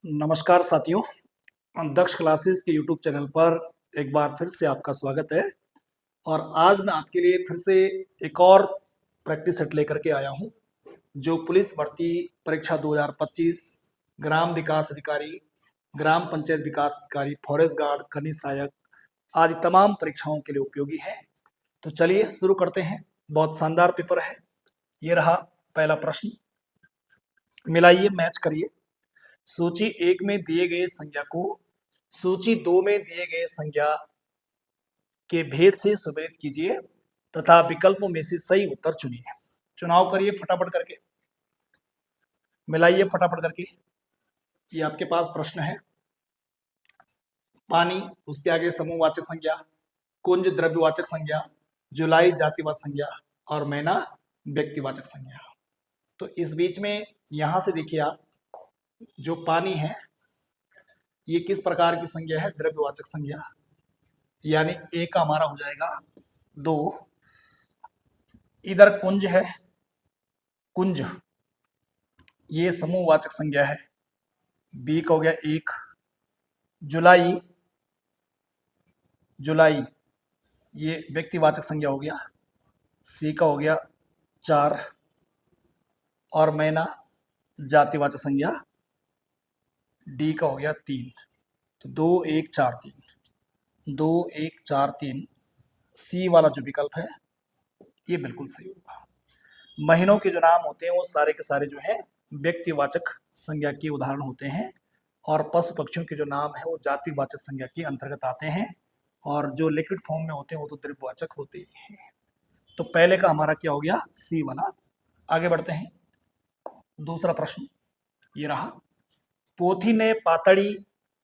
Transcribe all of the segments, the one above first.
नमस्कार साथियों, दक्ष क्लासेस के यूट्यूब चैनल पर एक बार फिर से आपका स्वागत है। और आज मैं आपके लिए फिर से एक और प्रैक्टिस सेट लेकर के आया हूं, जो पुलिस भर्ती परीक्षा 2025, ग्राम विकास अधिकारी, ग्राम पंचायत विकास अधिकारी, फॉरेस्ट गार्ड, खनिज सहायक आदि तमाम परीक्षाओं के लिए उपयोगी है। तो चलिए शुरू करते हैं। बहुत शानदार पेपर है। ये रहा पहला प्रश्न, मिलाइए, मैच करिए। सूची 1 में दिए गए संज्ञा को सूची 2 में दिए गए संज्ञा के भेद से सुमेलित कीजिए तथा विकल्पों में से सही उत्तर चुनिए। चुनाव करिए फटाफट करके, मिलाइए फटाफट करके। ये आपके पास प्रश्न है। पानी, उसके आगे समूहवाचक संज्ञा, कुंज द्रव्यवाचक संज्ञा, जुलाई जातिवाचक संज्ञा और मैना व्यक्तिवाचक संज्ञा। तो इस बीच में यहां से देखिए आप, जो पानी है ये किस प्रकार की संज्ञा है? द्रव्यवाचक संज्ञा, यानी ए का हमारा हो जाएगा 2। इधर कुंज है, कुंज ये समूहवाचक संज्ञा है, बी का हो गया 1। जुलाई, जुलाई ये व्यक्तिवाचक संज्ञा हो गया, सी का हो गया 4। और मैना जातिवाचक संज्ञा, डी का हो गया 3। तो 2 1 4 3, 2 1 4 3, सी वाला जो विकल्प है ये बिल्कुल सही होगा। महीनों के जो नाम होते हैं वो सारे के सारे जो है व्यक्तिवाचक संज्ञा के उदाहरण होते हैं, और पशु पक्षियों के जो नाम है वो जातिवाचक संज्ञा के अंतर्गत आते हैं, और जो लिक्विड फॉर्म में होते हैं वो तो द्रव्यवाचक होते ही हैं। तो पहले का हमारा क्या हो गया? सी वाला। आगे बढ़ते हैं। दूसरा प्रश्न ये रहा, पोथी ने पातड़ी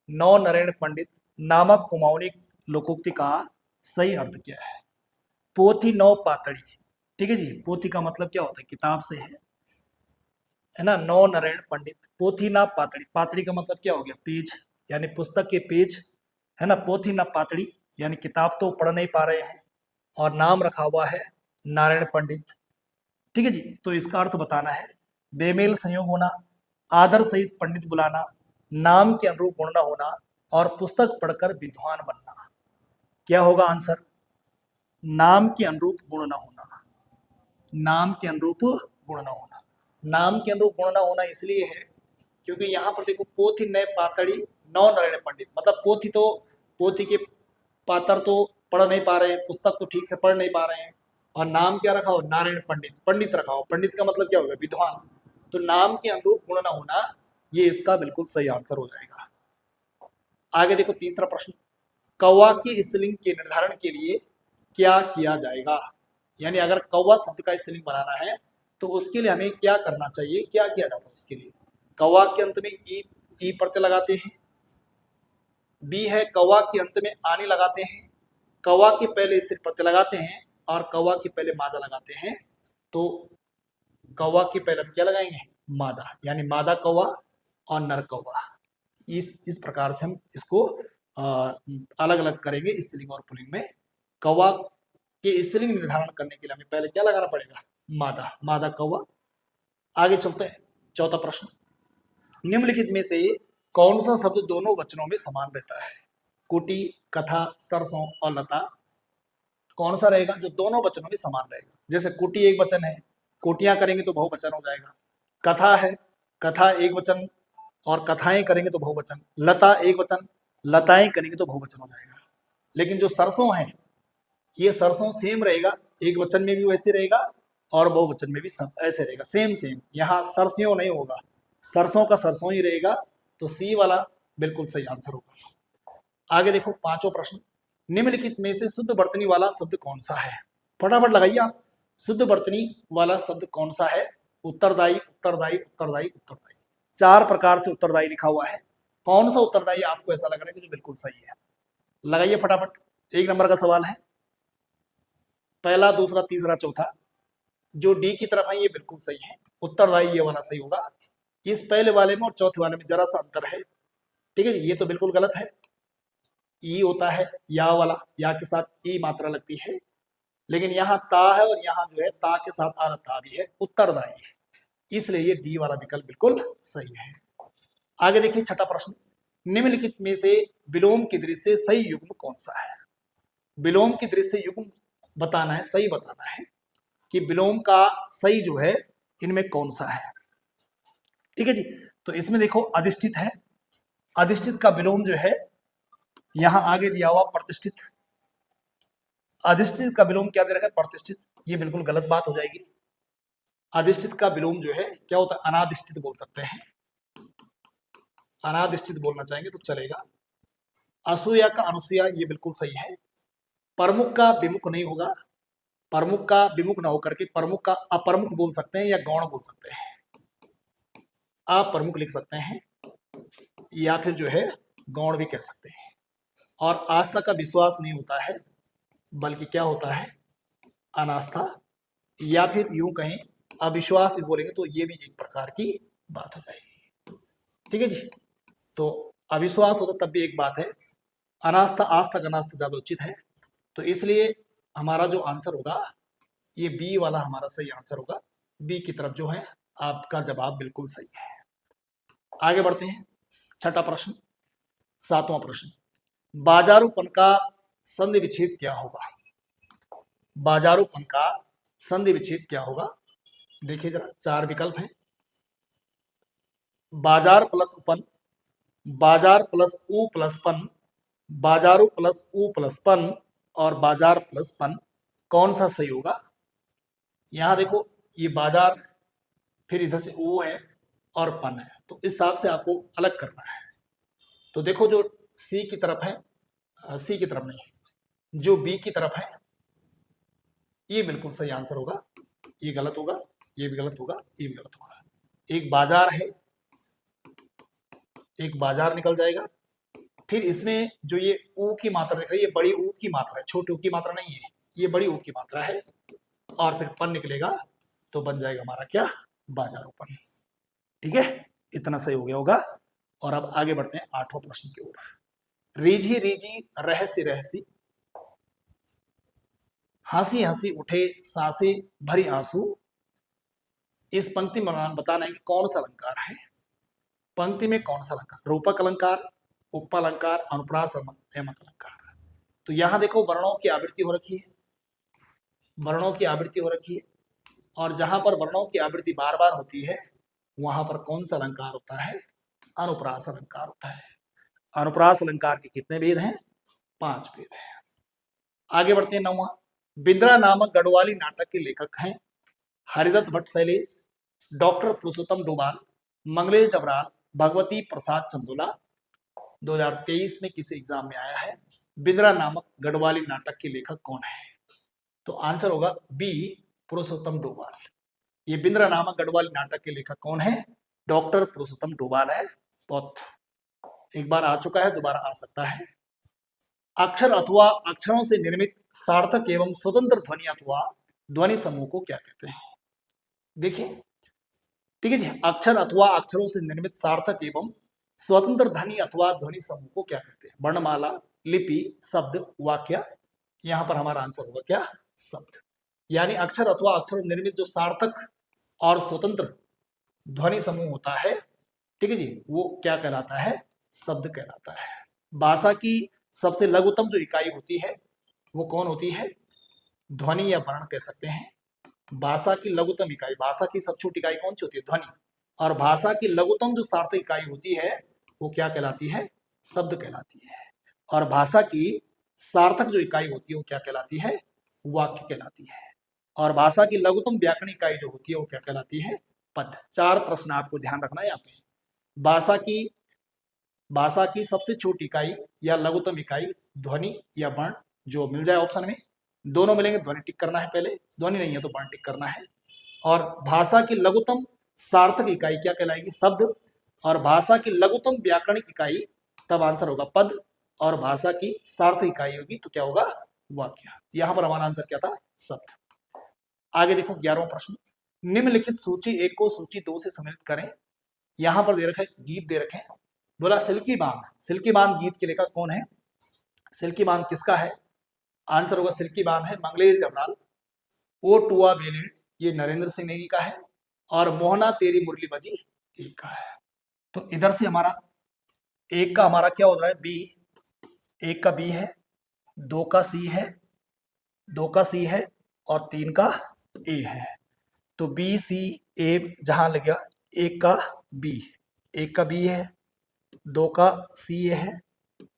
नौ नारायण पंडित नामक कुमाऊनी लोकोक्ति का सही अर्थ क्या है? पोथी नौ पातड़ी, ठीक है जी। पोथी का मतलब क्या होता है? किताब से है ना। नौ नारायण पंडित, पोथी ना पातड़ी, पातड़ी का मतलब क्या हो गया? पेज, यानी पुस्तक के पेज, है ना। पोथी ना पातड़ी यानी किताब तो पढ़ नहीं पा रहे हैं, और नाम रखा हुआ है नारायण पंडित, ठीक है जी। तो इसका अर्थ बताना है, बेमेल संयोग होना, आदर सहित पंडित बुलाना, नाम के अनुरूप गुण न होना, और पुस्तक पढ़कर विद्वान बनना। क्या होगा आंसर? नाम के अनुरूप गुण न होना, नाम के अनुरूप गुण न होना। नाम के अनुरूप गुण न होना इसलिए है क्योंकि यहाँ पर देखो, पोथी नए पातड़ी नौ नारायण पंडित, मतलब पोथी के पात्र तो पढ़ नहीं पा रहे हैं, पुस्तक तो ठीक से पढ़ नहीं पा रहे हैं, और नाम क्या रखा हो? नारायण पंडित, पंडित रखा हो। पंडित का मतलब क्या होगा? विद्वान। तो नाम के अनुरूप गुण न होना, ये इसका बिल्कुल सही आंसर हो जाएगा। आगे देखो तीसरा प्रश्न, कौवा की स्त्रीलिंग के निर्धारण के लिए क्या किया जाएगा? यानी अगर कौवा शब्द का स्त्रीलिंग बनाना है तो उसके लिए हमें क्या करना चाहिए, क्या किया जाता है उसके लिए? कौवा के अंत में ई प्रत्यय लगाते हैं, बी है कौवा के अंत में आनी लगाते हैं, कौवा के पहले स्त्री प्रत्यय लगाते हैं, और कौवा के पहले मादा लगाते हैं। तो कौवा के पहले हम क्या लगाएंगे? मादा, यानी मादा कौवा और नर कौवा। इस प्रकार से हम इसको अलग अलग करेंगे स्त्रीलिंग और पुल्लिंग में। कौवा के स्त्रीलिंग निर्धारण करने के लिए हमें पहले क्या लगाना पड़ेगा? मादा, मादा कौवा। आगे चलते हैं। चौथा प्रश्न, निम्नलिखित में से कौन सा शब्द दोनों वचनों में समान रहता है? कुटी, कथा, सरसों और लता, कौन सा रहेगा जो दोनों वचनों में समान रहेगा? जैसे कुटी एक वचन है, कोटियां करेंगे तो बहुवचन हो जाएगा। कथा है, कथा एक वचन, और कथाएं करेंगे तो बहुवचन। लता एक वचन, लताएं करेंगे तो बहुवचन हो जाएगा। लेकिन जो सरसों है, ये सरसों सेम रहेगा, एक वचन में भी वैसे रहेगा और बहुवचन में भी सब ऐसे रहेगा, सेम सेम। यहाँ सरसियों नहीं होगा, सरसों का सरसों ही रहेगा। तो सी वाला बिल्कुल सही आंसर होगा। आगे देखो पांचों प्रश्न, निम्नलिखित में से शुद्ध वर्तनी वाला शब्द कौन सा है? फटाफट लगाइए आप, शुद्ध वर्तनी वाला शब्द कौन सा है? उत्तरदायी, उत्तरदायी, उत्तरदायी, उत्तरदायी। 4 प्रकार से उत्तरदायी लिखा हुआ है। कौन सा उत्तरदायी आपको ऐसा लग रहा है कि जो बिल्कुल सही है? लगाइए फटाफट। 1 नंबर का सवाल है, पहला, दूसरा, तीसरा, चौथा। जो डी की तरफ है ये बिल्कुल सही है, उत्तरदायी ये वाला सही होगा। इस पहले वाले में और चौथे वाले में जरा सा अंतर है, ठीक है। ये तो बिल्कुल गलत है। ई होता है या वाला, या के साथ ई मात्रा लगती है, लेकिन यहाँ ता है और यहाँ जो है ता के साथ आधा ता भी है, उत्तरदायी। इसलिए ये डी वाला विकल्प बिल्कुल सही है। आगे देखिए छठा प्रश्न, निम्नलिखित में से विलोम की दृष्टि से सही युग्म कौन सा है। विलोम की दृष्टि से युग्म बताना है, सही बताना है कि विलोम का सही जो है इनमें कौन सा है। ठीक है जी, तो इसमें देखो अधिष्ठित है, अधिष्ठित का विलोम जो है यहां आगे दिया हुआ प्रतिष्ठित, अधिष्ठित का विलोम क्या दे रखा है, प्रतिष्ठित, ये बिल्कुल गलत बात हो जाएगी। अधिष्ठित का विलोम जो है क्या होता है, अनाधिष्ठित बोल सकते हैं, अनाधिष्ठित बोलना चाहेंगे तो चलेगा। असूया का अनुसूया, ये बिल्कुल सही है। प्रमुख का विमुख नहीं होगा, प्रमुख का विमुख ना होकर के प्रमुख का अप्रमुख बोल सकते हैं या गौण बोल सकते हैं, आप प्रमुख लिख सकते हैं या फिर जो है गौण भी कह सकते हैं। और आस्था का विश्वास नहीं होता है बल्कि क्या होता है, अनास्था, या फिर यूं कहें अविश्वास भी बोलेंगे तो ये भी एक प्रकार की बात हो जाएगी। ठीक है जी, तो अविश्वास हो तो तब भी एक बात है, अनास्था आस्था का अनास्था ज्यादा उचित है, तो इसलिए हमारा जो आंसर होगा ये बी वाला हमारा सही आंसर होगा। बी की तरफ जो है आपका जवाब बिल्कुल सही है। आगे बढ़ते हैं, छठा प्रश्न, सातवां प्रश्न, बाजारूपन का संधि विच्छेद क्या होगा। बाजारूपन का संधि विच्छेद क्या होगा, देखिए जरा चार विकल्प हैं, बाजार प्लस उपन, बाजार प्लस उ प्लस पन, बाजारू प्लस उ प्लस पन और बाजार प्लस पन, कौन सा सही होगा। यहां देखो ये बाजार, फिर इधर से उ है और पन है, तो इस हिसाब से आपको अलग करना है। तो देखो जो सी की तरफ है, सी की तरफ नहीं, जो बी की तरफ है ये बिल्कुल सही आंसर होगा, ये गलत होगा, ये भी गलत होगा, ये भी गलत होगा। एक बाजार है, एक बाजार निकल जाएगा, फिर इसमें जो ये ऊ की मात्रा दिख रही है ये बड़ी ऊ की मात्रा है, छोटी ऊ की मात्रा नहीं है, ये बड़ी ऊ की मात्रा है, और फिर पन निकलेगा तो बन जाएगा हमारा क्या, बाजारोपन। ठीक है, इतना सही हो गया होगा। और अब आगे बढ़ते हैं आठवां प्रश्न की ओर, रीझी रीझी रहसी रहसी, हंसी हंसी उठे सांसे भरी आंसू, इस पंक्ति में बताना है कि कौन सा अलंकार है। पंक्ति में कौन सा अलंकार, रूपक अलंकार, उपलंकार, अनुप्रास, यमक अलंकार। तो यहां देखो वर्णों की आवृत्ति हो रखी है, वर्णों की आवृत्ति हो रखी है, और जहां पर वर्णों की आवृत्ति बार बार होती है वहां पर कौन सा अलंकार होता है, अनुप्रास अलंकार होता है। अनुप्रास अलंकार के कितने भेद हैं, 5 भेद हैं। आगे बढ़ते हैं नौवां, बिंद्रा नामक गढ़वाली नाटक के लेखक हैं हरिदत्त भट्ट शैलेश, डॉक्टर पुरुषोत्तम डोभाल, मंगलेश डबराल, भगवती प्रसाद चंदोला। 2023 में किसी एग्जाम में आया है, बिंद्रा नामक गढ़वाली नाटक के लेखक कौन है, तो आंसर होगा बी, पुरुषोत्तम डोभाल। ये बिंद्रा नामक गढ़वाली नाटक के लेखक कौन है, डॉक्टर पुरुषोत्तम डोभाल है। बहुत एक बार आ चुका है, दोबारा आ सकता है। अक्षर अथवा अक्षरों से निर्मित सार्थक एवं स्वतंत्र ध्वनि अथवा ध्वनि समूह को क्या कहते हैं। देखिए ठीक है जी, अक्षर अथवा अक्षरों से निर्मित सार्थक एवं स्वतंत्र ध्वनि अथवा ध्वनि समूह को क्या कहते हैं, वर्णमाला, लिपि, शब्द, वाक्य। यहां पर हमारा आंसर होगा क्या, शब्द। यानी अक्षर अथवा अक्षरों निर्मित जो सार्थक और स्वतंत्र ध्वनि समूह होता है, ठीक है जी, वो क्या कहलाता है, शब्द कहलाता है। भाषा की सबसे लघुतम जो इकाई होती है वो कौन होती है, ध्वनि या वर्ण कह सकते हैं। भाषा की लघुतम इकाई, भाषा की सबसे छोटी इकाई कौन सी होती है, ध्वनि, और भाषा की लघुतम जो सार्थक इकाई होती है वो क्या कहलाती है, शब्द कहलाती है। और भाषा की सार्थक जो इकाई होती है वो क्या कहलाती है, वाक्य कहलाती है। और भाषा की लघुतम व्याकरणिक इकाई जो होती है वो क्या कहलाती है, पद। 4 प्रश्न आपको ध्यान रखना है यहाँ पे। भाषा की सबसे छोटी इकाई या लघुतम इकाई ध्वनि या वर्ण, जो मिल जाए ऑप्शन में, दोनों मिलेंगे ध्वनि टिक करना है पहले, ध्वनि नहीं है तो वर्ण टिक करना है। और भाषा की लघुतम सार्थक इकाई क्या कहलाएगी, शब्द। और भाषा की लघुतम व्याकरणिक इकाई, तब आंसर होगा पद। और भाषा की सार्थक इकाई होगी तो क्या होगा, वाक्य। यहां पर हमारा आंसर क्या था, शब्द। आगे देखो 11वां प्रश्न, निम्नलिखित सूची 1 को सूची 2 से सम्मिलित करें। यहां पर दे रखे गीत दे रखे हैं, बोला सिल्की बांध, सिल्की बांध गीत के लेखक कौन है, सिल्की बांध किसका है, आंसर होगा सिल्की बांध है मंगलेश डबराल। ओ टुआ बेलेट, ये नरेंद्र सिंह नेगी का है। और मोहना तेरी मुरली बजी एक का है। तो इधर से हमारा एक का हमारा क्या हो रहा है बी, एक का बी है, दो का सी है, दो का सी है और तीन का ए है। तो बी सी ए जहां लग गया, एक का बी, एक का बी है, दो का सी ए है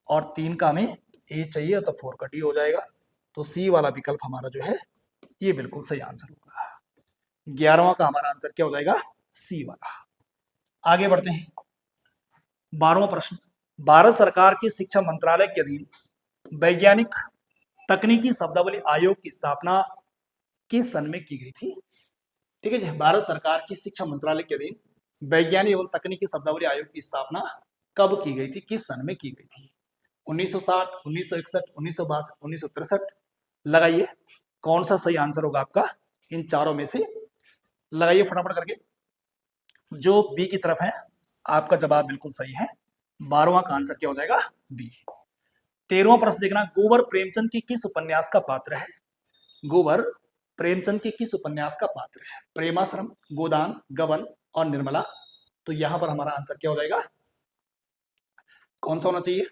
और तीन का हमें ए चाहिए, तो फोर का डी हो जाएगा। तो सी वाला विकल्प हमारा जो है ये बिल्कुल सही आंसर होगा। 11वां का हमारा आंसर क्या हो जाएगा, सी वाला। आगे बढ़ते हैं। 12वां प्रश्न, भारत सरकार के शिक्षा मंत्रालय के अधीन वैज्ञानिक तकनीकी शब्दावली आयोग की स्थापना किस सन में की गई थी? ठीक है जी, भारत सरकार की शिक्षा मंत्रालय के अधीन वैज्ञानिक एवं तकनीकी शब्दावली आयोग की स्थापना कब की गई थी, किस सन में की गई थी? 1960, 1961, 1962, 1963। लगाइए कौन सा सही आंसर होगा आपका इन चारों में से, लगाइए फटाफट करके। जो बी की तरफ है आपका जवाब बिल्कुल सही है। 12वां का आंसर क्या हो जाएगा, बी। 13वां प्रश्न देखना, गोबर प्रेमचंद की किस उपन्यास का पात्र है? गोबर प्रेमचंद के किस उपन्यास का पात्र है? प्रेमाश्रम, गोदान, गबन और निर्मला। तो यहां पर हमारा आंसर क्या हो जाएगा, कौन सा होना चाहिए,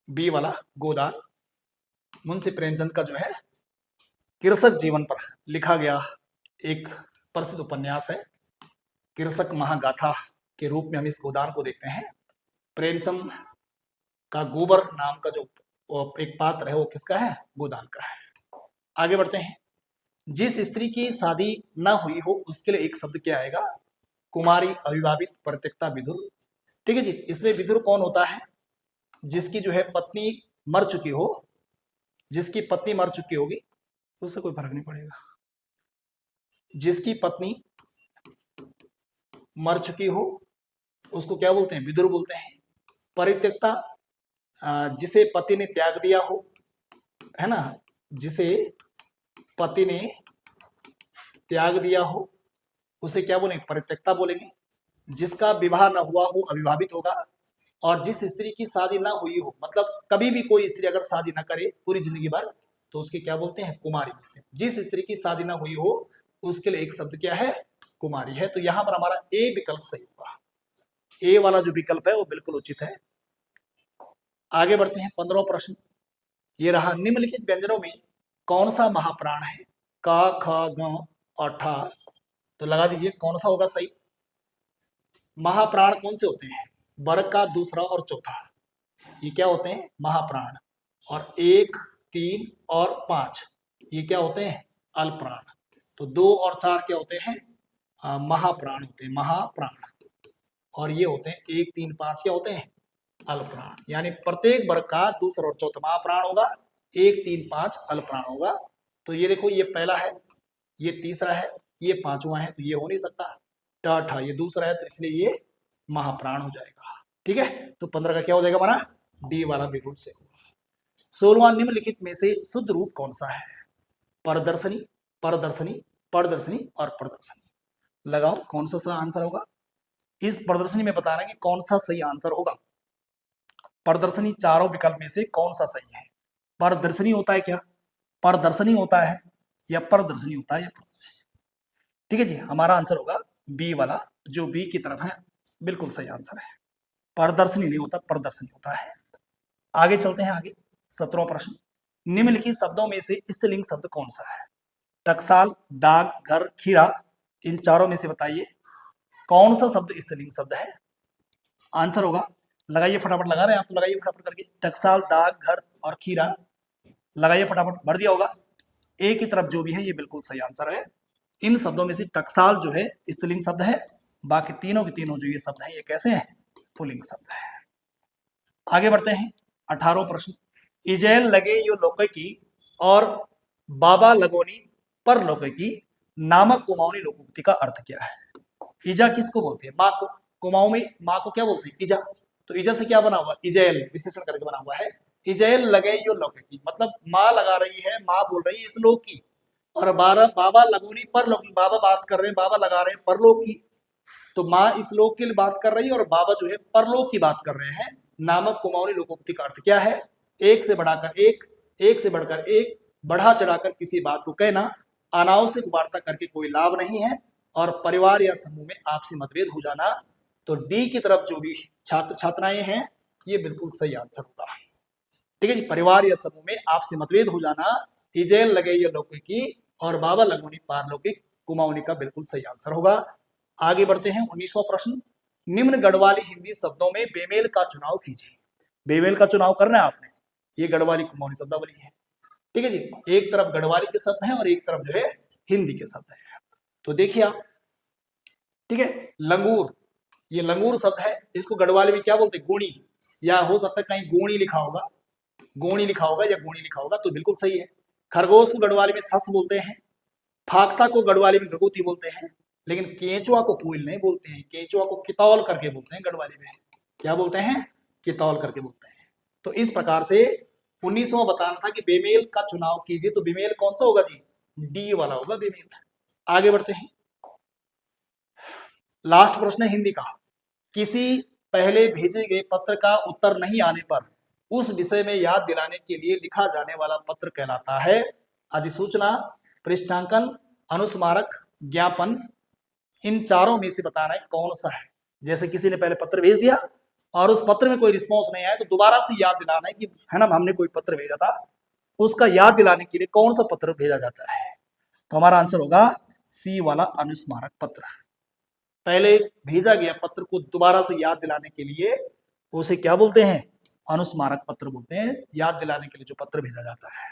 बी वाला गोदान। मुंशी प्रेमचंद का जो है कृषक जीवन पर लिखा गया एक प्रसिद्ध उपन्यास है। कृषक महागाथा के रूप में हम इस गोदान को देखते हैं। प्रेमचंद का गोबर नाम का जो एक पात्र है वो किसका है, गोदान का है। आगे बढ़ते हैं। जिस स्त्री की शादी ना हुई हो उसके लिए एक शब्द क्या आएगा, कुमारी, अविवाहित, परित्यक्ता, विधुर। ठीक है जी, इसमें विधुर कौन होता है, जिसकी जो है पत्नी मर चुकी हो, जिसकी पत्नी मर चुकी होगी उससे कोई फर्क नहीं पड़ेगा, जिसकी पत्नी मर चुकी हो उसको क्या बोलते हैं, विधुर बोलते हैं। परित्यक्ता जिसे पति ने त्याग दिया हो, है ना, जिसे पति ने त्याग दिया हो उसे क्या बोलेंगे, परित्यक्ता बोलेंगे। जिसका विवाह न हुआ हो अविवाहित होगा। और जिस स्त्री की शादी ना हुई हो, मतलब कभी भी कोई स्त्री अगर शादी ना करे पूरी जिंदगी भर तो उसके क्या बोलते हैं, कुमारी बोलते हैं। जिस स्त्री की शादी ना हुई हो उसके लिए एक शब्द क्या है, कुमारी है। तो यहां पर हमारा ए विकल्प सही होगा। ए वाला जो विकल्प है वो बिल्कुल उचित है। आगे बढ़ते हैं। 15वां प्रश्न ये रहा, निम्नलिखित व्यंजनों में कौन सा महाप्राण है, क ख ग और ठ। तो लगा दीजिए कौन सा होगा सही। महाप्राण कौन से होते हैं, वर्ग का दूसरा और चौथा, ये क्या होते हैं महाप्राण। और 1, 3 और 5 ये क्या होते हैं, अल्पप्राण। तो 2 और 4 क्या होते हैं, महाप्राण होते हैं, महाप्राण। और ये होते हैं 1, 3, 5 क्या होते हैं, अल्पप्राण। यानी प्रत्येक वर्ग का दूसरा और चौथा महाप्राण होगा, 1, 3, 5 अल्पप्राण होगा। तो ये देखो ये पहला है, ये तीसरा है, ये पांचवा है, तो ये हो नहीं सकता। ठ ये दूसरा है तो इसलिए ये महाप्राण हो जाएगा। ठीक है, तो 15 का क्या हो जाएगा हमारा, डी वाला बिल्कुल से होगा। 16वां, निम्नलिखित में से शुद्ध रूप कौन सा है, परदर्शनी, परदर्शनी, परदर्शनी और प्रदर्शनी। लगाओ कौन सा आंसर होगा। इस प्रदर्शनी में बताना कि कौन सा सही आंसर होगा। प्रदर्शनी चारों विकल्प में से कौन सा सही है। प्रदर्शनी होता है क्या, प्रदर्शनी होता है या प्रदर्शनी होता है या प्रदर्शनी। ठीक है जी, हमारा आंसर होगा बी वाला, जो बी की तरफ है बिल्कुल सही आंसर है। प्रदर्शनी नहीं होता, प्रदर्शनी होता है। आगे चलते हैं। आगे 17वां प्रश्न, निम्नलिखित शब्दों में से स्त्रीलिंग शब्द कौन सा है। टकसाल, दाग, घर, खीरा, इन चारों में से बताइए कौन सा शब्द स्त्रीलिंग शब्द है। आंसर होगा, लगाइए फटाफट, लगा रहे हैं आप तो लगाइए फटाफट करके। टकसाल, दाग, घर और खीरा, लगाइए फटाफट, भर दिया होगा। ए की तरफ जो भी है ये बिल्कुल सही आंसर है। इन शब्दों में से टकसाल जो है स्त्रीलिंग शब्द है, बाकी तीनों के तीनों जो ये शब्द है ये कैसे हैं, पुल्लिंग शब्द है। आगे बढ़ते हैं। 18वां प्रश्न, इजैल लगे यो लोके की और बाबा लगोनी पर लोके की नामक कुमाऊनी लोकोक्ति का अर्थ क्या है। ईजा किसको बोलते हैं, माँ को। कुमाऊं में माँ को क्या बोलते हैं, ईजा। तो ईजा से क्या बना हुआ, इजैल विशेषण करके बना हुआ है। इजैल लगे यो लोके की, मतलब माँ लगा रही है, माँ बोल रही है इस लोक की। और बाबा लगोनी परलोक की, बाबा बात कर रहे हैं, बाबा लगा रहे हैं परलोक की। तो माँ इस लोक की बात कर रही है और बाबा जो है परलोक की बात कर रहे हैं। नामक कुमाऊनी लोकोक्ति का अर्थ क्या है, एक से बढ़ाकर एक, एक से बढ़कर एक, बढ़ा चढ़ाकर किसी बात को कहना, अनावश्यक वार्ता करके कोई लाभ नहीं है, और परिवार या समूह में आपसी मतभेद हो जाना। तो डी की तरफ जो भी छात्र छात्राएं हैं ये बिल्कुल सही आंसर होगा। ठीक है जी, परिवार या समूह में आपसी मतभेद हो जाना, इजेल लगे ये लौकिकी और बाबा लगोनी पारलौकिक कुमाऊनी का बिल्कुल सही आंसर होगा। आगे बढ़ते हैं 19वां प्रश्न। निम्न गढ़वाली हिंदी शब्दों में बेमेल का चुनाव कीजिए। बेमेल का चुनाव करना है आपने, ये गढ़वाली कुमाऊनी शब्दावली है। ठीक है जी, एक तरफ गढ़वाली के शब्द हैं और एक तरफ जो है हिंदी के शब्द हैं। तो देखिए आप, ठीक है, लंगूर, ये लंगूर शब्द है, इसको गढ़वाली में क्या बोलते हैं, गुणी, या हो सकता है कहीं गोणी लिखा होगा, गोणी लिखा होगा या गोणी लिखा होगा, तो बिल्कुल सही है। खरगोश को गढ़वाली में सस बोलते हैं, फाख्ता को गढ़वाली में गगुती बोलते हैं, लेकिन केंचुआ को कोयल नहीं बोलते हैं, केंचुआ को कितौल करके बोलते हैं गढ़वाली में। क्या बोलते हैं, कितौल करके बोलते हैं। तो इस प्रकार से 19वां बताना था कि बेमेल का चुनाव कीजिए, तो बेमेल कौन सा होगा जी, डी वाला होगा बेमेल। आगे बढ़ते हैं, लास्ट प्रश्न है हिंदी का। किसी पहले भेजे गए पत्र का उत्तर नहीं आने पर उस विषय में याद दिलाने के लिए लिखा जाने वाला पत्र कहलाता है अधिसूचना, पृष्ठांकन, अनुस्मारक, ज्ञापन। इन चारों में से बताना है कौन सा है। जैसे किसी ने पहले पत्र भेज दिया और उस पत्र में कोई रिस्पॉन्स नहीं आया, तो दोबारा से याद दिलाना है कि है ना, हमने कोई पत्र भेजा था, उसका याद दिलाने के लिए कौन सा पत्र भेजा जाता है। तो हमारा आंसर होगा सी वाला अनुस्मारक पत्र। पहले भेजा गया पत्र को दोबारा से याद दिलाने के लिए उसे क्या बोलते हैं, अनुस्मारक पत्र बोलते हैं, याद दिलाने के लिए जो पत्र भेजा जाता है।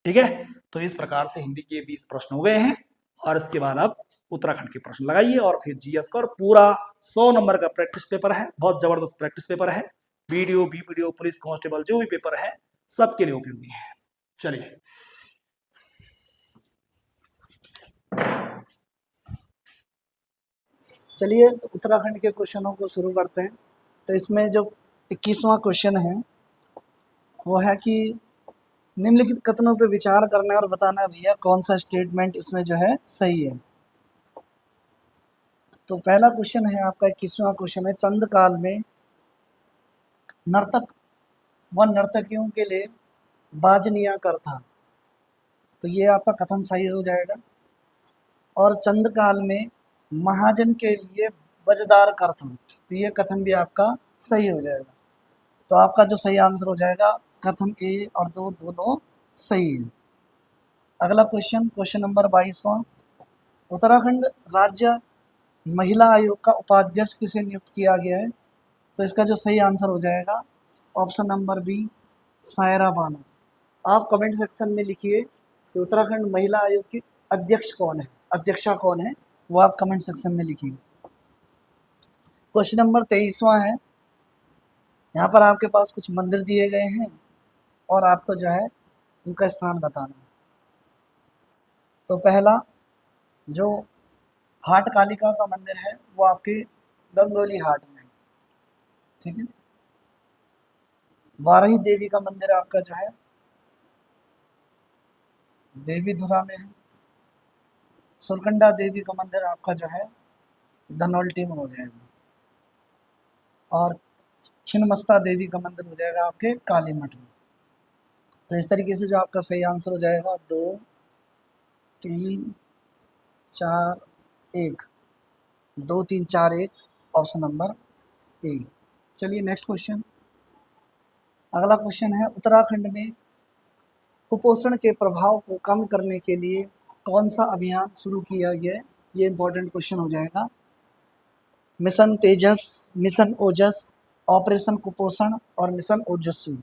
ठीक है, तो इस प्रकार से हिंदी के 20 प्रश्न हो गए हैं और इसके बाद आप उत्तराखंड के प्रश्न लगाइए और फिर जीएस का, और पूरा 100 नंबर का प्रैक्टिस पेपर है, बहुत जबरदस्त प्रैक्टिस पेपर है। वीडियो, बीपीडीओ, पुलिस कांस्टेबल जो भी पेपर है सबके लिए उपयोगी है। चलिए, चलिए तो उत्तराखंड के क्वेश्चनों को शुरू करते हैं। तो इसमें जो 21वां क्वेश्चन है वो है कि निम्नलिखित कथनों पे विचार करना है और बताना है भैया कौन सा स्टेटमेंट इसमें जो है सही है। तो पहला क्वेश्चन है आपका 21वां क्वेश्चन है, चंद काल में नर्तक व नर्तकियों के लिए बाजनिया कर था। तो ये आपका कथन सही हो जाएगा। और चंद काल में महाजन के लिए बजदार कर था, तो ये कथन भी आपका सही हो जाएगा। तो आपका जो सही आंसर हो जाएगा कथन ए और दो दोनों सही है। अगला क्वेश्चन, क्वेश्चन नंबर 22वां, उत्तराखंड राज्य महिला आयोग का उपाध्यक्ष किसे नियुक्त किया गया है। तो इसका जो सही आंसर हो जाएगा option number B, Saira Bano. आप कमेंट सेक्शन में लिखिए कि उत्तराखंड महिला आयोग की अध्यक्ष कौन है, अध्यक्षा कौन है, वो आप कमेंट सेक्शन में लिखिए। क्वेश्चन नंबर 23वां है, यहाँ पर आपके पास कुछ मंदिर दिए गए हैं और आपको जो है उनका स्थान बताना है। तो पहला जो हाट कालिका का मंदिर है वो आपके गंगोली हाट में है। ठीक है, वाराही देवी का मंदिर आपका जो है देवीधुरा में है। सुरकंडा देवी का मंदिर आपका जो है धनौल्टी में हो जाएगा। और छिन्नमस्ता देवी का मंदिर हो जाएगा आपके काली मठ में। तो इस तरीके से जो आपका सही आंसर हो जाएगा 2, 3, 4, 1, 2, 3, 4, 1, ऑप्शन नंबर ए। चलिए नेक्स्ट क्वेश्चन। अगला क्वेश्चन है, उत्तराखंड में कुपोषण के प्रभाव को कम करने के लिए कौन सा अभियान शुरू किया गया है। ये इंपॉर्टेंट क्वेश्चन हो जाएगा। मिशन तेजस, मिशन ओजस, ऑपरेशन कुपोषण और मिशन ओजस्वी।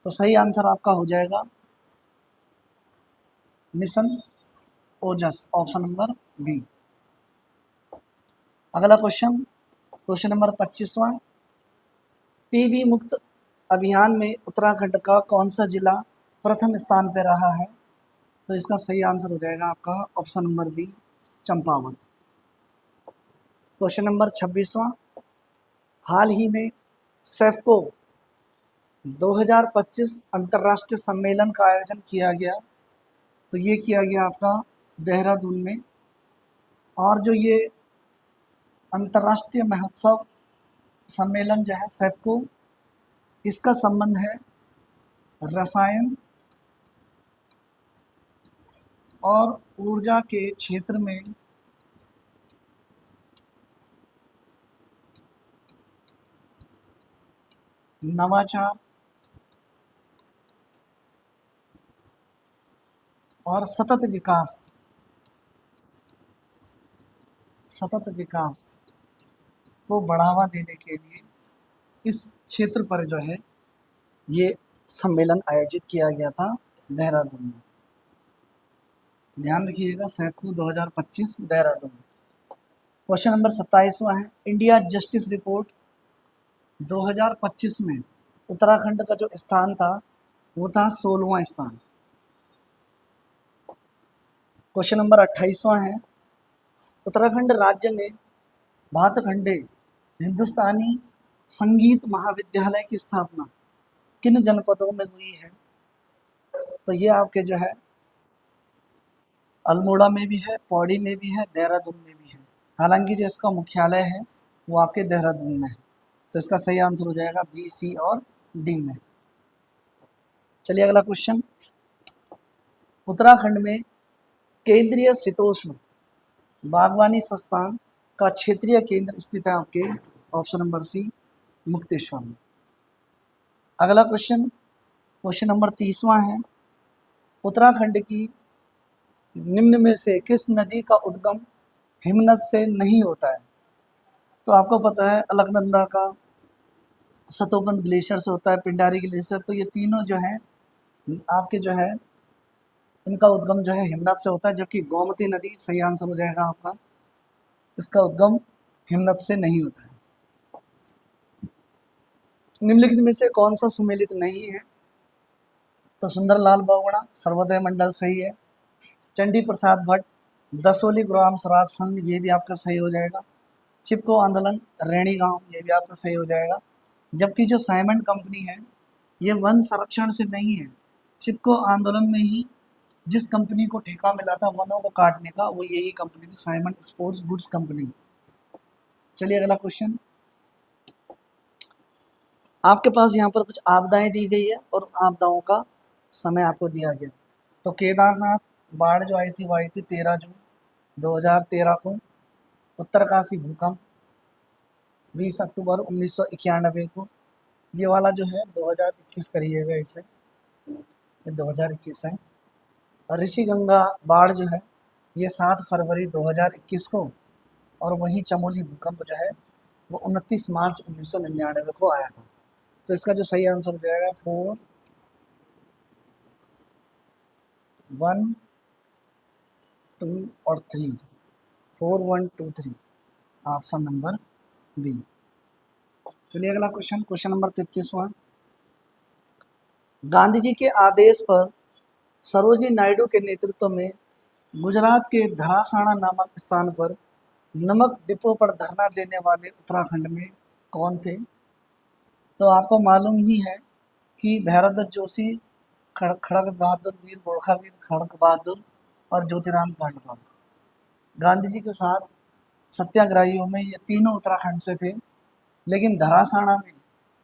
तो सही आंसर आपका हो जाएगा मिशन ओजस, ऑप्शन नंबर बी। अगला क्वेश्चन, क्वेश्चन नंबर 25वां, टीबी मुक्त अभियान में उत्तराखंड का कौन सा जिला प्रथम स्थान पर रहा है। तो इसका सही आंसर हो जाएगा आपका option number B, Champawat. Question number 26वां, हाल ही में सेफको 2025 अंतर्राष्ट्रीय सम्मेलन का आयोजन किया गया। तो ये किया गया आपका देहरादून में। और जो ये अंतर्राष्ट्रीय महोत्सव सम्मेलन जो है सेफको, इसका संबंध है रसायन और ऊर्जा के क्षेत्र में नवाचार और सतत विकास को बढ़ावा देने के लिए इस क्षेत्र पर जो है ये सम्मेलन आयोजित किया गया था देहरादून में। ध्यान रखिएगा, सैकू 2025 देहरादून। क्वेश्चन नंबर 27वां है, इंडिया जस्टिस रिपोर्ट 2025 में उत्तराखंड का जो स्थान था वो था 16वां स्थान। क्वेश्चन नंबर 28वां है, उत्तराखंड राज्य में भातखंडे हिंदुस्तानी संगीत महाविद्यालय की स्थापना किन जनपदों में हुई है? तो ये आपके जो है अल्मोड़ा में भी है, पौड़ी में भी है, देहरादून में भी है। हालांकि जो इसका मुख्यालय है वो आपके देहरादून में है। तो इसका सही आंसर हो जाएगा बी, सी और डी में। चलिए अगला क्वेश्चन, उत्तराखंड में केंद्रीय शीतोष्ण बागवानी संस्थान का क्षेत्रीय केंद्र स्थित है आपके ऑप्शन नंबर सी मुक्तेश्वर में। अगला क्वेश्चन नंबर 30वां है, उत्तराखंड की निम्न में से किस नदी का उद्गम हिमनद से नहीं होता है? तो आपको पता है अलकनंदा का सतोबंद ग्लेशियर से होता है, पिंडारी ग्लेशियर। तो ये तीनों जो हैं आपके जो है इनका उद्गम जो है हिमनद से होता है, जबकि गोमती नदी सही आंसर हो जाएगा आपका, इसका उद्गम हिमनद से नहीं होता है। निम्नलिखित में से कौन सा सुमेलित नहीं है? तो सुंदरलाल बहुगुणा सर्वोदय मंडल सही है, चंडी प्रसाद भट्ट दसोली ग्राम स्वराज संघ ये भी आपका सही हो जाएगा, चिपको आंदोलन रैणी गांव ये भी आपका सही हो जाएगा। जबकि जो साइमंड कंपनी है ये वन संरक्षण से नहीं है, चिपको आंदोलन में ही जिस कंपनी को ठेका मिला था वनों को काटने का वो यही कंपनी थी, साइमंड स्पोर्ट्स गुड्स कंपनी। चलिए अगला क्वेश्चन, आपके पास यहाँ पर कुछ आपदाएं दी गई है और आपदाओं का समय आपको दिया गया। तो केदारनाथ बाढ़ जो आई थी वो आई थी 13 जून 2013 को, उत्तरकाशी भूकंप 20 अक्टूबर 1991 को, ये वाला जो है 2021 करिएगा इसे, ये 2021 है। और ऋषिगंगा बाढ़ जो है ये 7 फरवरी 2021 को, और वहीं चमोली भूकंप जो है वो 29 मार्च 1999 को आया था। तो इसका जो सही आंसर हो जाएगा 4, 1, 2 और 3, 4, 1, 2, 3 ऑप्शन नंबर बी। चलिए अगला क्वेश्चन नंबर 33वां, गांधी जी के आदेश पर सरोजनी नायडू के नेतृत्व में गुजरात के धरासाना नामक स्थान पर नमक डिपो पर धरना देने वाले उत्तराखंड में कौन थे? तो आपको मालूम ही है कि भैरवदत्त जोशी, खड़ग बहादुर वीर गोरखा वीर खड़ग बहादुर और ज्योतिराम कांडपाल गांधी जी के साथ सत्याग्रहियों में ये तीनों उत्तराखंड से थे, लेकिन धरासाना में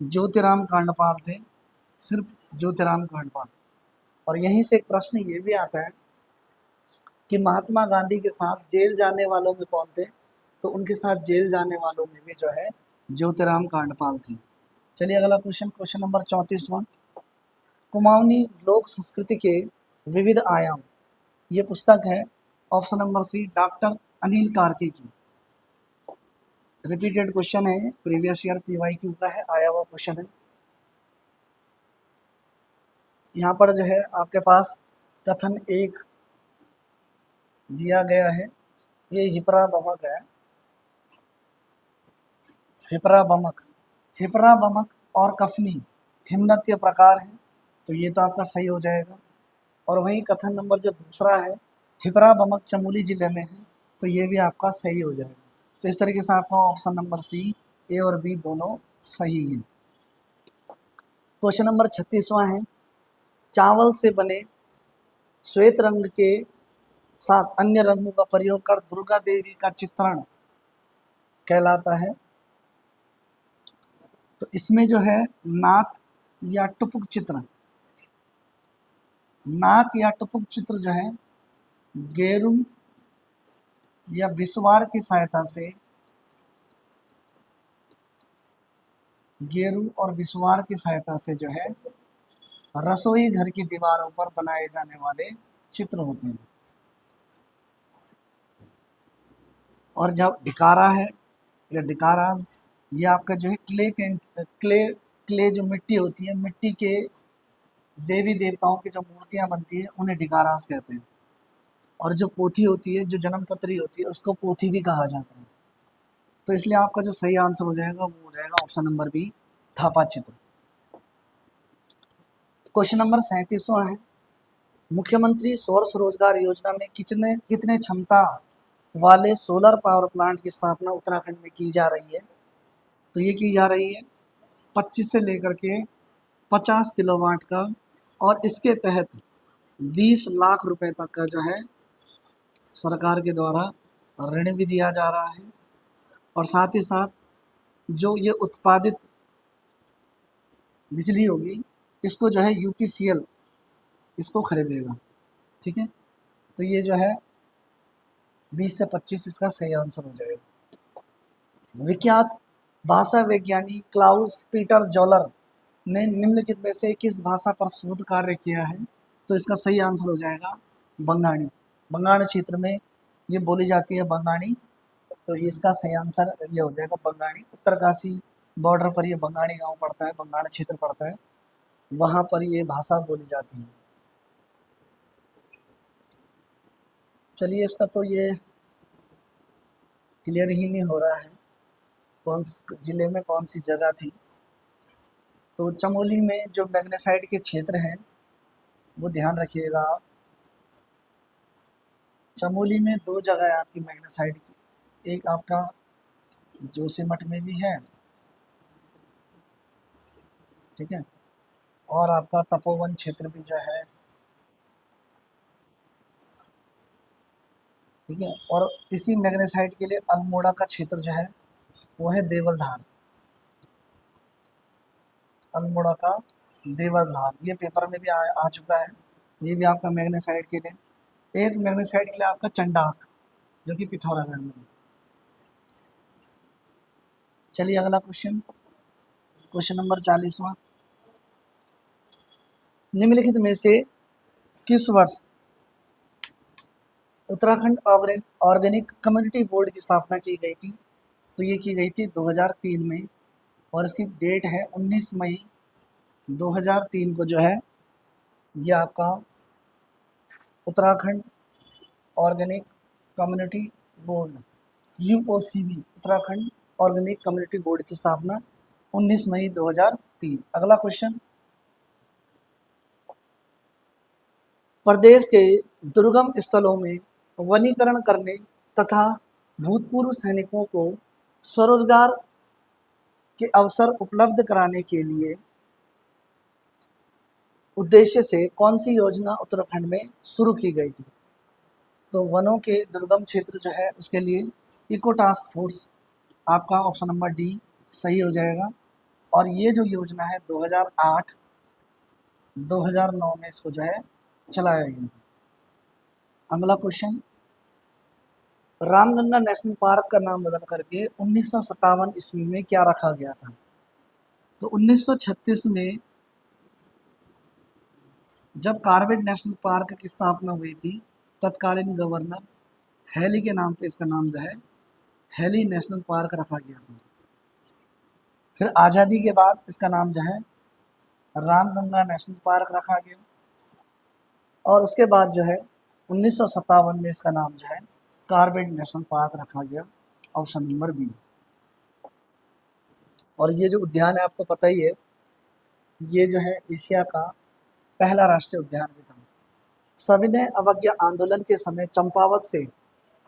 ज्योतिराम कांडपाल थे, सिर्फ ज्योतिराम कांडपाल। और यहीं से एक प्रश्न ये भी आता है कि महात्मा गांधी के साथ जेल जाने वालों में कौन थे? तो उनके साथ जेल जाने वालों में भी जो है ज्योतिराम कांडपाल थे। चलिए अगला क्वेश्चन नंबर 34वां, कुमाऊनी लोक संस्कृति के विविध आयाम, ये पुस्तक है option number C doctor Anil Karki की। रिपीटेड क्वेश्चन है, प्रीवियस ईयर PYQ का है, आया हुआ क्वेश्चन है। यहाँ पर जो है आपके पास कथन 1 दिया गया है, ये हिपरा बमक है, हिपरा बमक और कफनी हिमनद के प्रकार हैं, तो ये तो आपका सही हो जाएगा। और वहीं कथन नंबर जो दूसरा है हिपरा बमक चमोली जिले में है, तो ये भी आपका सही हो जाएगा। तो इस तरीके से आपका ऑप्शन नंबर सी, ए और बी दोनों सही है। क्वेश्चन नंबर 36वां है, चावल से बने श्वेत रंग के साथ अन्य रंगों का प्रयोग कर दुर्गा देवी का चित्रण कहलाता है। तो इसमें जो है नाथ या टुपुक चित्र जो है गेरुम या विस्वार की सहायता से गेरू और विसवार की सहायता से जो है रसोई घर की दीवारों पर बनाए जाने वाले चित्र होते हैं। और जब डिकारा है या डिकाराज, ये आपका जो है क्ले जो मिट्टी होती है, मिट्टी के देवी देवताओं की जो मूर्तियां बनती है उन्हें डिकारास कहते हैं। और जो पोथी होती है, जो जन्म पत्री होती है, उसको पोथी भी कहा जाता है। तो इसलिए आपका जो सही आंसर हो जाएगा वो हो जाएगा ऑप्शन नंबर बी, थापा चित्र। क्वेश्चन नंबर 37वां है, मुख्यमंत्री सौर स्वरोजगार योजना में कितने कितने क्षमता वाले सोलर पावर प्लांट की स्थापना उत्तराखंड में की जा रही है? तो ये की जा रही है 25 से लेकर के 50 किलोवाट का, और इसके तहत 20 लाख रुपए तक का जो है सरकार के द्वारा ऋण भी दिया जा रहा है। और साथ ही साथ जो ये उत्पादित बिजली होगी, इसको जो है यूपीसीएल इसको खरीदेगा। ठीक है, तो ये जो है 20 से 25 इसका सही आंसर हो जाएगा। विख्यात भाषा वैज्ञानिक क्लाउस पीटर जॉलर ने निम्नलिखित में से किस भाषा पर शोध कार्य किया है? तो इसका सही आंसर हो जाएगा बंगाली। बंगाल क्षेत्र में ये बोली जाती है बंगाली, तो इसका सही आंसर ये हो जाएगा बंगाली। उत्तरकाशी बॉर्डर पर ये बंगाली गांव पड़ता है, बंगाल क्षेत्र पड़ता है, वहाँ पर ये भाषा बोली जाती है। चलिए, इसका तो ये क्लियर ही नहीं हो रहा है कौन जिले में कौन सी जगह थी। तो चमोली में जो मैग्नेसाइट के क्षेत्र हैं वो ध्यान रखिएगा आप। चमोली में 2 जगह है आपकी मैग्नेसाइट की, एक आपका जोशीमठ में भी है, ठीक है, और आपका तपोवन क्षेत्र भी जो है, ठीक है। और इसी मैग्नेसाइट के लिए अल्मोड़ा का क्षेत्र जो है वो है देवलधार, अल्मोड़ा का देवलधार। ये पेपर में भी आ चुका है, ये भी आपका मैग्नेसाइट के लिए। एक मैग्नेसाइट के लिए आपका चंडाक जो कि पिथौरागढ़ में। चलिए अगला क्वेश्चन, क्वेश्चन नंबर 40वां, निम्नलिखित में से किस वर्ष उत्तराखंड ऑर्गेनिक कम्युनिटी बोर्ड की स्थापना की गई थी? तो ये की गई थी 2003 में, और इसकी डेट है 19 मई 2003 को जो है ये आपका Uttarakhand organic community board UOCB, Uttarakhand organic community board की स्थापना 19 मई 2003। अगला क्वेश्चन, प्रदेश के दुर्गम स्थलों में वनीकरण करने तथा भूतपूर्व सैनिकों को स्वरोजगार के अवसर उपलब्ध कराने के लिए उद्देश्य से कौन सी योजना उत्तराखंड में शुरू की गई थी? तो वनों के दुर्गम क्षेत्र जो है उसके लिए इको टास्क फोर्स, आपका ऑप्शन नंबर डी सही हो जाएगा। और ये जो योजना है 2008 2009 में इसको जो है चलाया गया था। अगला क्वेश्चन, रामगंगा नेशनल पार्क का नाम बदल करके 1957 ईस्वी में क्या रखा गया था? तो 1936 में जब कार्बेट नेशनल पार्क की स्थापना हुई थी, तत्कालीन गवर्नर हैली के नाम पे इसका नाम जो है हैली नेशनल पार्क रखा गया था। फिर आज़ादी के बाद इसका नाम जो है रामगंगा नेशनल पार्क रखा गया, और उसके बाद जो है 1957 में इसका नाम जो है कार्बेट नेशनल पार्क रखा गया, ऑप्शन नंबर बी। और ये जो उद्यान है आपको पता ही है, ये जो है एशिया का पहला राष्ट्रीय उद्यान भी था। सविनय अवज्ञा आंदोलन के समय चंपावत से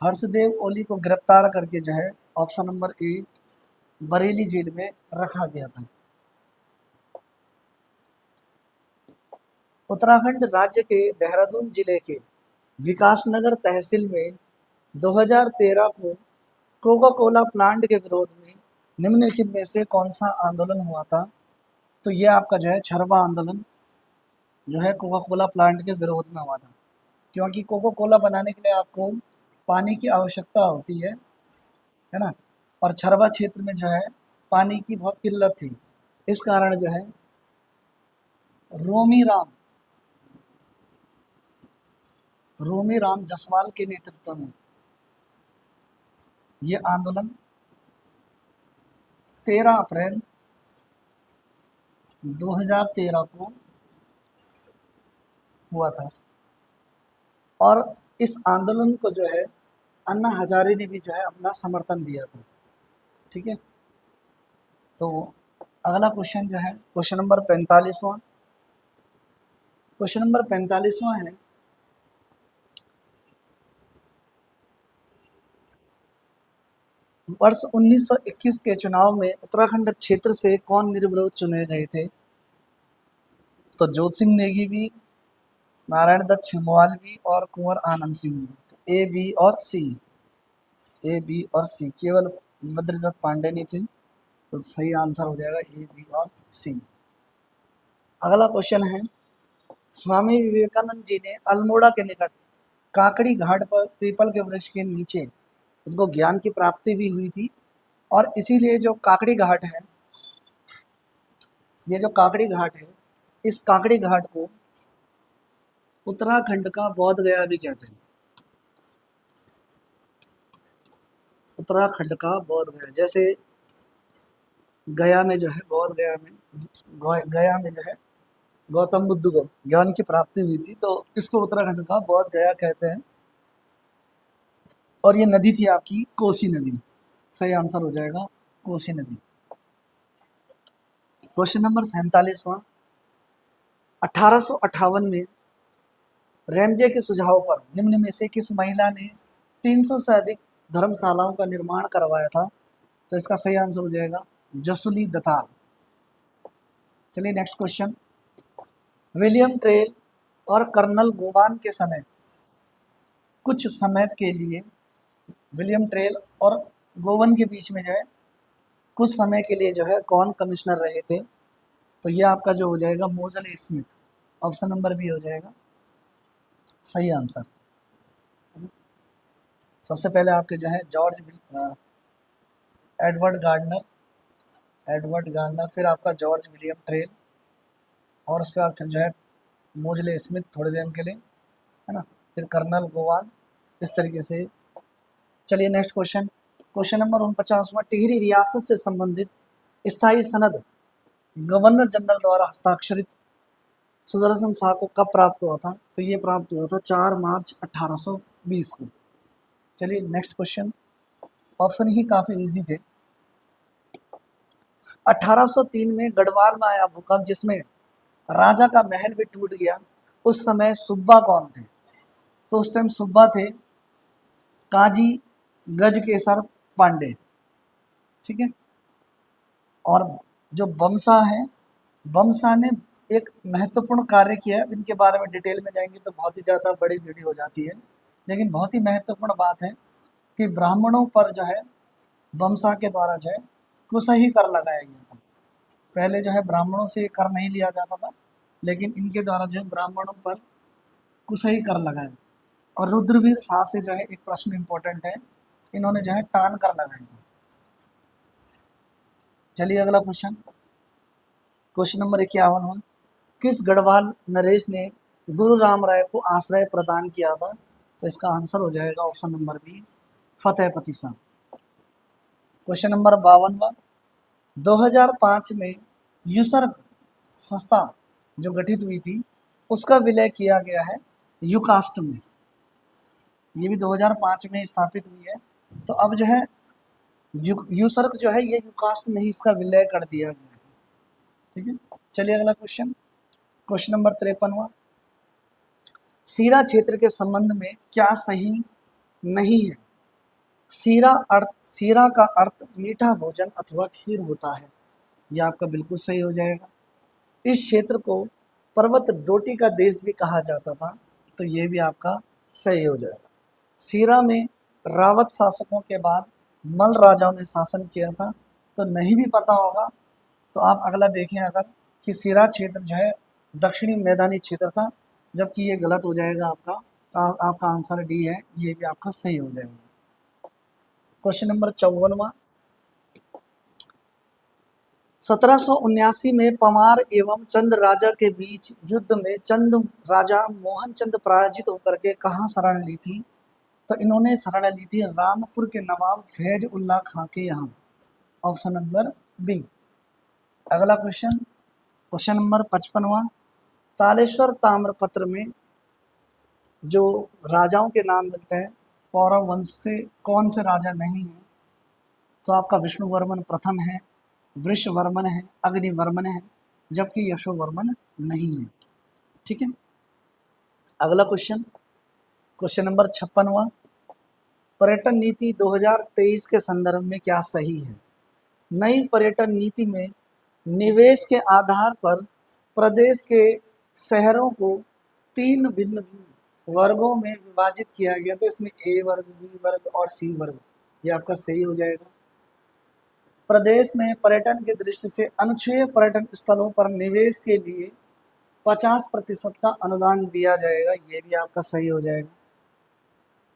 हर्षदेव ओली को गिरफ्तार करके जो है option number A Bareilly jail में रखा गया था। उत्तराखंड राज्य के देहरादून जिले के विकासनगर तहसील में 2013 को कोका कोला प्लांट के विरोध में निम्नलिखित में से कौन सा आंदोलन हुआ था? तो ये आपका जो है छरबा आंदोलन जो है कोका कोला प्लांट के विरोध में हुआ था, क्योंकि कोका कोला बनाने के लिए आपको पानी की आवश्यकता होती है ना, और छरबा क्षेत्र में जो है पानी की बहुत किल्लत थी, इस कारण जो है रोमी राम जसवाल के नेतृत्व में ये आंदोलन 13 अप्रैल 2013 को हुआ था। और इस आंदोलन को जो है अन्ना हजारे ने भी जो है अपना समर्थन दिया था। ठीक है, तो अगला क्वेश्चन जो है क्वेश्चन नंबर 45वां। क्वेश्चन नंबर 45वां है, वर्ष 1921 के चुनाव में उत्तराखंड क्षेत्र से कौन निर्विरोध चुने गए थे? तो जोत सिंह नेगी भी, नारायण दत्त छिंदवाल भी और कुंवर आनंद सिंह भी। तो ए बी और सी, ए बी और सी, केवल बद्रीदत्त पांडे नहीं थे। तो सही आंसर हो जाएगा ए बी और सी। अगला क्वेश्चन है, स्वामी विवेकानंद जी ने अल्मोड़ा के निकट काकड़ी घाट पर पीपल के वृक्ष के नीचे उनको ज्ञान की प्राप्ति भी हुई थी। और इसीलिए जो काकड़ी घाट है, ये जो काकड़ी घाट है, इस काकड़ी घाट को उत्तराखंड का बोध गया भी कहते हैं। उत्तराखंड का बोध गया, जैसे गया में जो है बोध गया में जो है गौतम बुद्ध को ज्ञान की प्राप्ति हुई थी, तो इसको उत्तराखंड का बोध गया कहते हैं। और ये नदी थी आपकी कोसी नदी। सही आंसर हो जाएगा कोसी नदी। क्वेश्चन नंबर 47वां, 1858 में रैमजे के सुझाव पर निम्न में से किस महिला ने 300 से अधिक धर्मशालाओं का निर्माण करवाया था? तो इसका सही आंसर हो जाएगा जसुली दताल। चलिए नेक्स्ट क्वेश्चन, विलियम ट्रेल और कर्नल गोवान के समय कुछ समय के लिए, विलियम ट्रेल और गोवन के बीच में जो है कुछ समय के लिए जो है कौन कमिश्नर रहे थे? तो ये आपका जो हो जाएगा मोजले स्मिथ। ऑप्शन नंबर बी हो जाएगा सही आंसर। सबसे पहले आपके जो है एडवर्ड गार्डनर, फिर आपका जॉर्ज विलियम ट्रेल, और उसके बाद फिर जो है मोजले स्मिथ थोड़ी देर के लिए, है ना, फिर कर्नल गोवान, इस तरीके से। चलिए नेक्स्ट क्वेश्चन, क्वेश्चन नंबर 49वां, टिहरी रियासत से संबंधित स्थायी सनद गवर्नर जनरल द्वारा हस्ताक्षरित सुदर्शन शाह को कब प्राप्त हुआ था? तो ये प्राप्त हुआ था 4 मार्च 1820 को। चलिए नेक्स्ट क्वेश्चन, ऑप्शन ही काफी इजी थे। 1803 में गढ़वाल में आया भूकंप जिसमें राजा का महल भी टूट गया, उस समय सुब्बा कौन थे? तो उस टाइम सुब्बा थे काजी गजकेसर पांडे। ठीक है, और जो बमसा है, बमसा ने एक महत्वपूर्ण कार्य किया है। इनके बारे में डिटेल में जाएंगे तो बहुत ही ज़्यादा बड़ी वीडियो हो जाती है, लेकिन बहुत ही महत्वपूर्ण बात है कि ब्राह्मणों पर जो है बमसा के द्वारा जो है कुशही कर लगाया गया था। पहले जो है ब्राह्मणों से कर नहीं लिया जाता था, लेकिन इनके द्वारा जो है ब्राह्मणों पर कुशही कर लगाया। और रुद्रवीर शाह से जो है एक प्रश्न इंपॉर्टेंट है, इन्होंने जो है टान कर लगाया था। चलिए अगला क्वेश्चन, क्वेश्चन नंबर 51वां, किस गढ़वाल नरेश ने गुरु राम राय को आश्रय प्रदान किया था? तो इसका आंसर हो जाएगा option number B, Fatehpati Shah. Question number 52वां, 2005 में यूसर्ग संस्था जो गठित हुई थी उसका विलय किया गया है यूकास्ट में। ये भी 2005 में स्थापित हुई है। तो अब जो है यूसर्ग जो है ये यूकास्ट में ही इसका विलय कर दिया गया है। ठीक है, चलिए अगला क्वेश्चन, क्वेश्चन नंबर 53वां, सीरा क्षेत्र के संबंध में क्या सही नहीं है? सीरा का अर्थ मीठा भोजन अथवा खीर होता है, यह आपका बिल्कुल सही हो जाएगा। इस क्षेत्र को पर्वत डोटी का देश भी कहा जाता था, तो ये भी आपका सही हो जाएगा। सीरा में रावत शासकों के बाद मल राजाओं ने शासन किया था, तो नहीं भी पता होगा तो आप अगला देखें अगर, कि सीरा क्षेत्र जो है दक्षिणी मैदानी क्षेत्र था, जबकि ये गलत हो जाएगा आपका। तो आपका आंसर डी है, ये भी आपका सही हो जाएगा। क्वेश्चन नंबर 54वां, 1779 में पवार एवं चंद राजा के बीच युद्ध में चंद राजा मोहन चंद पराजित होकर के कहाँ शरण ली थी? तो इन्होंने शरण ली थी रामपुर के नवाब फैज उल्ला खां के यहाँ। Option number B. अगला क्वेश्चन, क्वेश्चन नंबर 55वां, तालेश्वर ताम्रपत्र में जो राजाओं के नाम मिलते हैं पौरव वंश से कौन से राजा नहीं है? तो आपका विष्णुवर्मन प्रथम है, वृषवर्मन है, अग्निवर्मन है, जबकि यशोवर्मन नहीं है। ठीक है। अगला क्वेश्चन, क्वेश्चन नंबर 56वां, पर्यटन नीति 2023 के संदर्भ में क्या सही है? नई पर्यटन नीति में निवेश के आधार पर प्रदेश के शहरों को 3 भिन्न वर्गों में विभाजित किया गया। तो इसमें ए वर्ग, बी वर्ग और सी वर्ग, ये आपका सही हो जाएगा। प्रदेश में पर्यटन की दृष्टि से अनछुए पर्यटन स्थलों पर निवेश के लिए 50% का अनुदान दिया जाएगा, ये भी आपका सही हो जाएगा।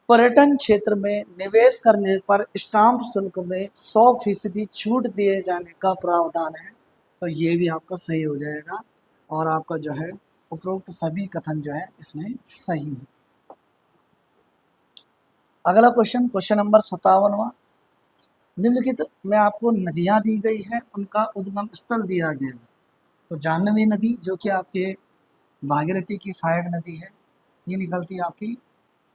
पर्यटन क्षेत्र में निवेश करने पर स्टाम्प शुल्क में 100% छूट दिए जाने का प्रावधान है, तो ये भी आपका सही हो जाएगा। और आपका जो है उपरोक्त सभी कथन जो है इसमें सही है। अगला क्वेश्चन, क्वेश्चन नंबर 57वां, निम्नलिखित में आपको नदियां दी गई है, उनका उद्गम स्थल दिया गया है। तो जाह्नवी नदी जो कि आपके भागीरथी की सहायक नदी है, ये निकलती है आपकी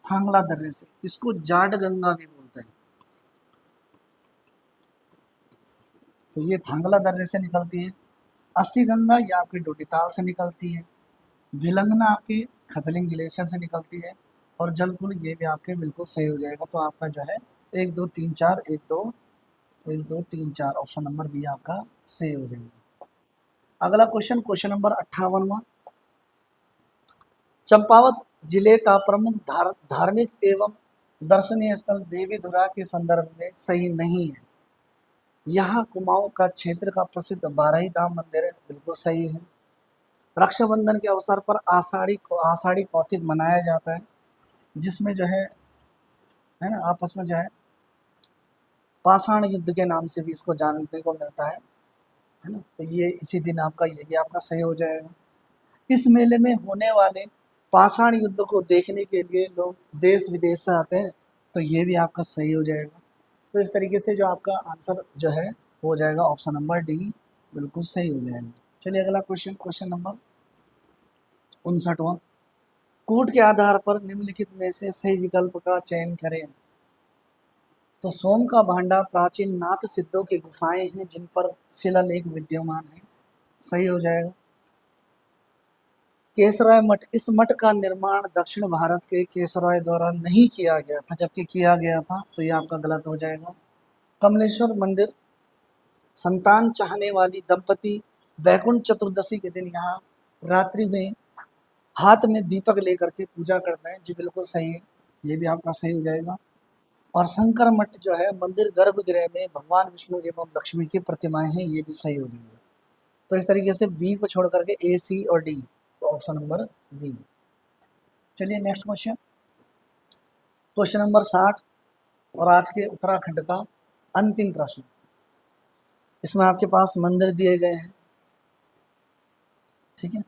थांगला दर्रे से, इसको जाट गंगा भी बोलते हैं। तो ये थांगला दर्रे से निकलती है। अस्सी गंगा ये आपकी डोडीताल से निकलती है। भिलंगना आपकी खतलिंग ग्लेशियर से निकलती है। और जलपुर ये भी आपके बिल्कुल सही हो जाएगा। तो आपका जो है 1 2 3 4 1 2 3 4 ऑप्शन नंबर बी आपका सही हो जाएगा। अगला क्वेश्चन, क्वेश्चन नंबर 58वां, चंपावत जिले का प्रमुख धार्मिक एवं दर्शनीय स्थल देवीधुरा के संदर्भ में सही नहीं है। यहाँ कुमाऊं का क्षेत्र का प्रसिद्ध बारही धाम मंदिर है, बिल्कुल सही है। रक्षाबंधन के अवसर पर आषाढ़ी कौतिक मनाया जाता है, जिसमें जो है ना आपस में जो है पाषाण युद्ध के नाम से भी इसको जानने को मिलता है ना। तो ये इसी दिन आपका ये भी आपका सही हो जाएगा। इस मेले में होने वाले पाषाण युद्ध को देखने के लिए लोग देश विदेश से आते हैं, तो ये भी आपका सही हो जाएगा। तो इस तरीके से जो आपका आंसर जो है हो जाएगा ऑप्शन नंबर डी, बिल्कुल सही हो जाएगा। चलिए अगला क्वेश्चन, क्वेश्चन नंबर 59वां, कूट के आधार पर निम्नलिखित में से सही विकल्प का चयन करें। तो सोम का भांडा प्राचीन नाथ सिद्धों की गुफाएं हैं जिन पर शिलालेख विद्यमान है, सही हो जाएगा। केसराय मठ, इस मठ का निर्माण दक्षिण भारत के केसराय द्वारा नहीं किया गया था, जबकि किया गया था, तो ये आपका गलत हो जाएगा। कमलेश्वर मंदिर, संतान चाहने वाली दंपति वैकुंठ चतुर्दशी के दिन यहाँ रात्रि में हाथ में दीपक लेकर के पूजा करते हैं, जी बिल्कुल सही है, ये भी आपका सही हो जाएगा। और शंकर मठ जो है मंदिर गर्भगृह में भगवान विष्णु एवं लक्ष्मी की प्रतिमाएं हैं, ये भी सही हो जाएगा। तो इस तरीके से बी को छोड़ करके ए, सी और डी, तो ऑप्शन नंबर बी। चलिए नेक्स्ट क्वेश्चन, क्वेश्चन नंबर 60 और आज के उत्तराखंड का अंतिम प्रश्न। इसमें आपके पास मंदिर दिए गए हैं, ठीक है।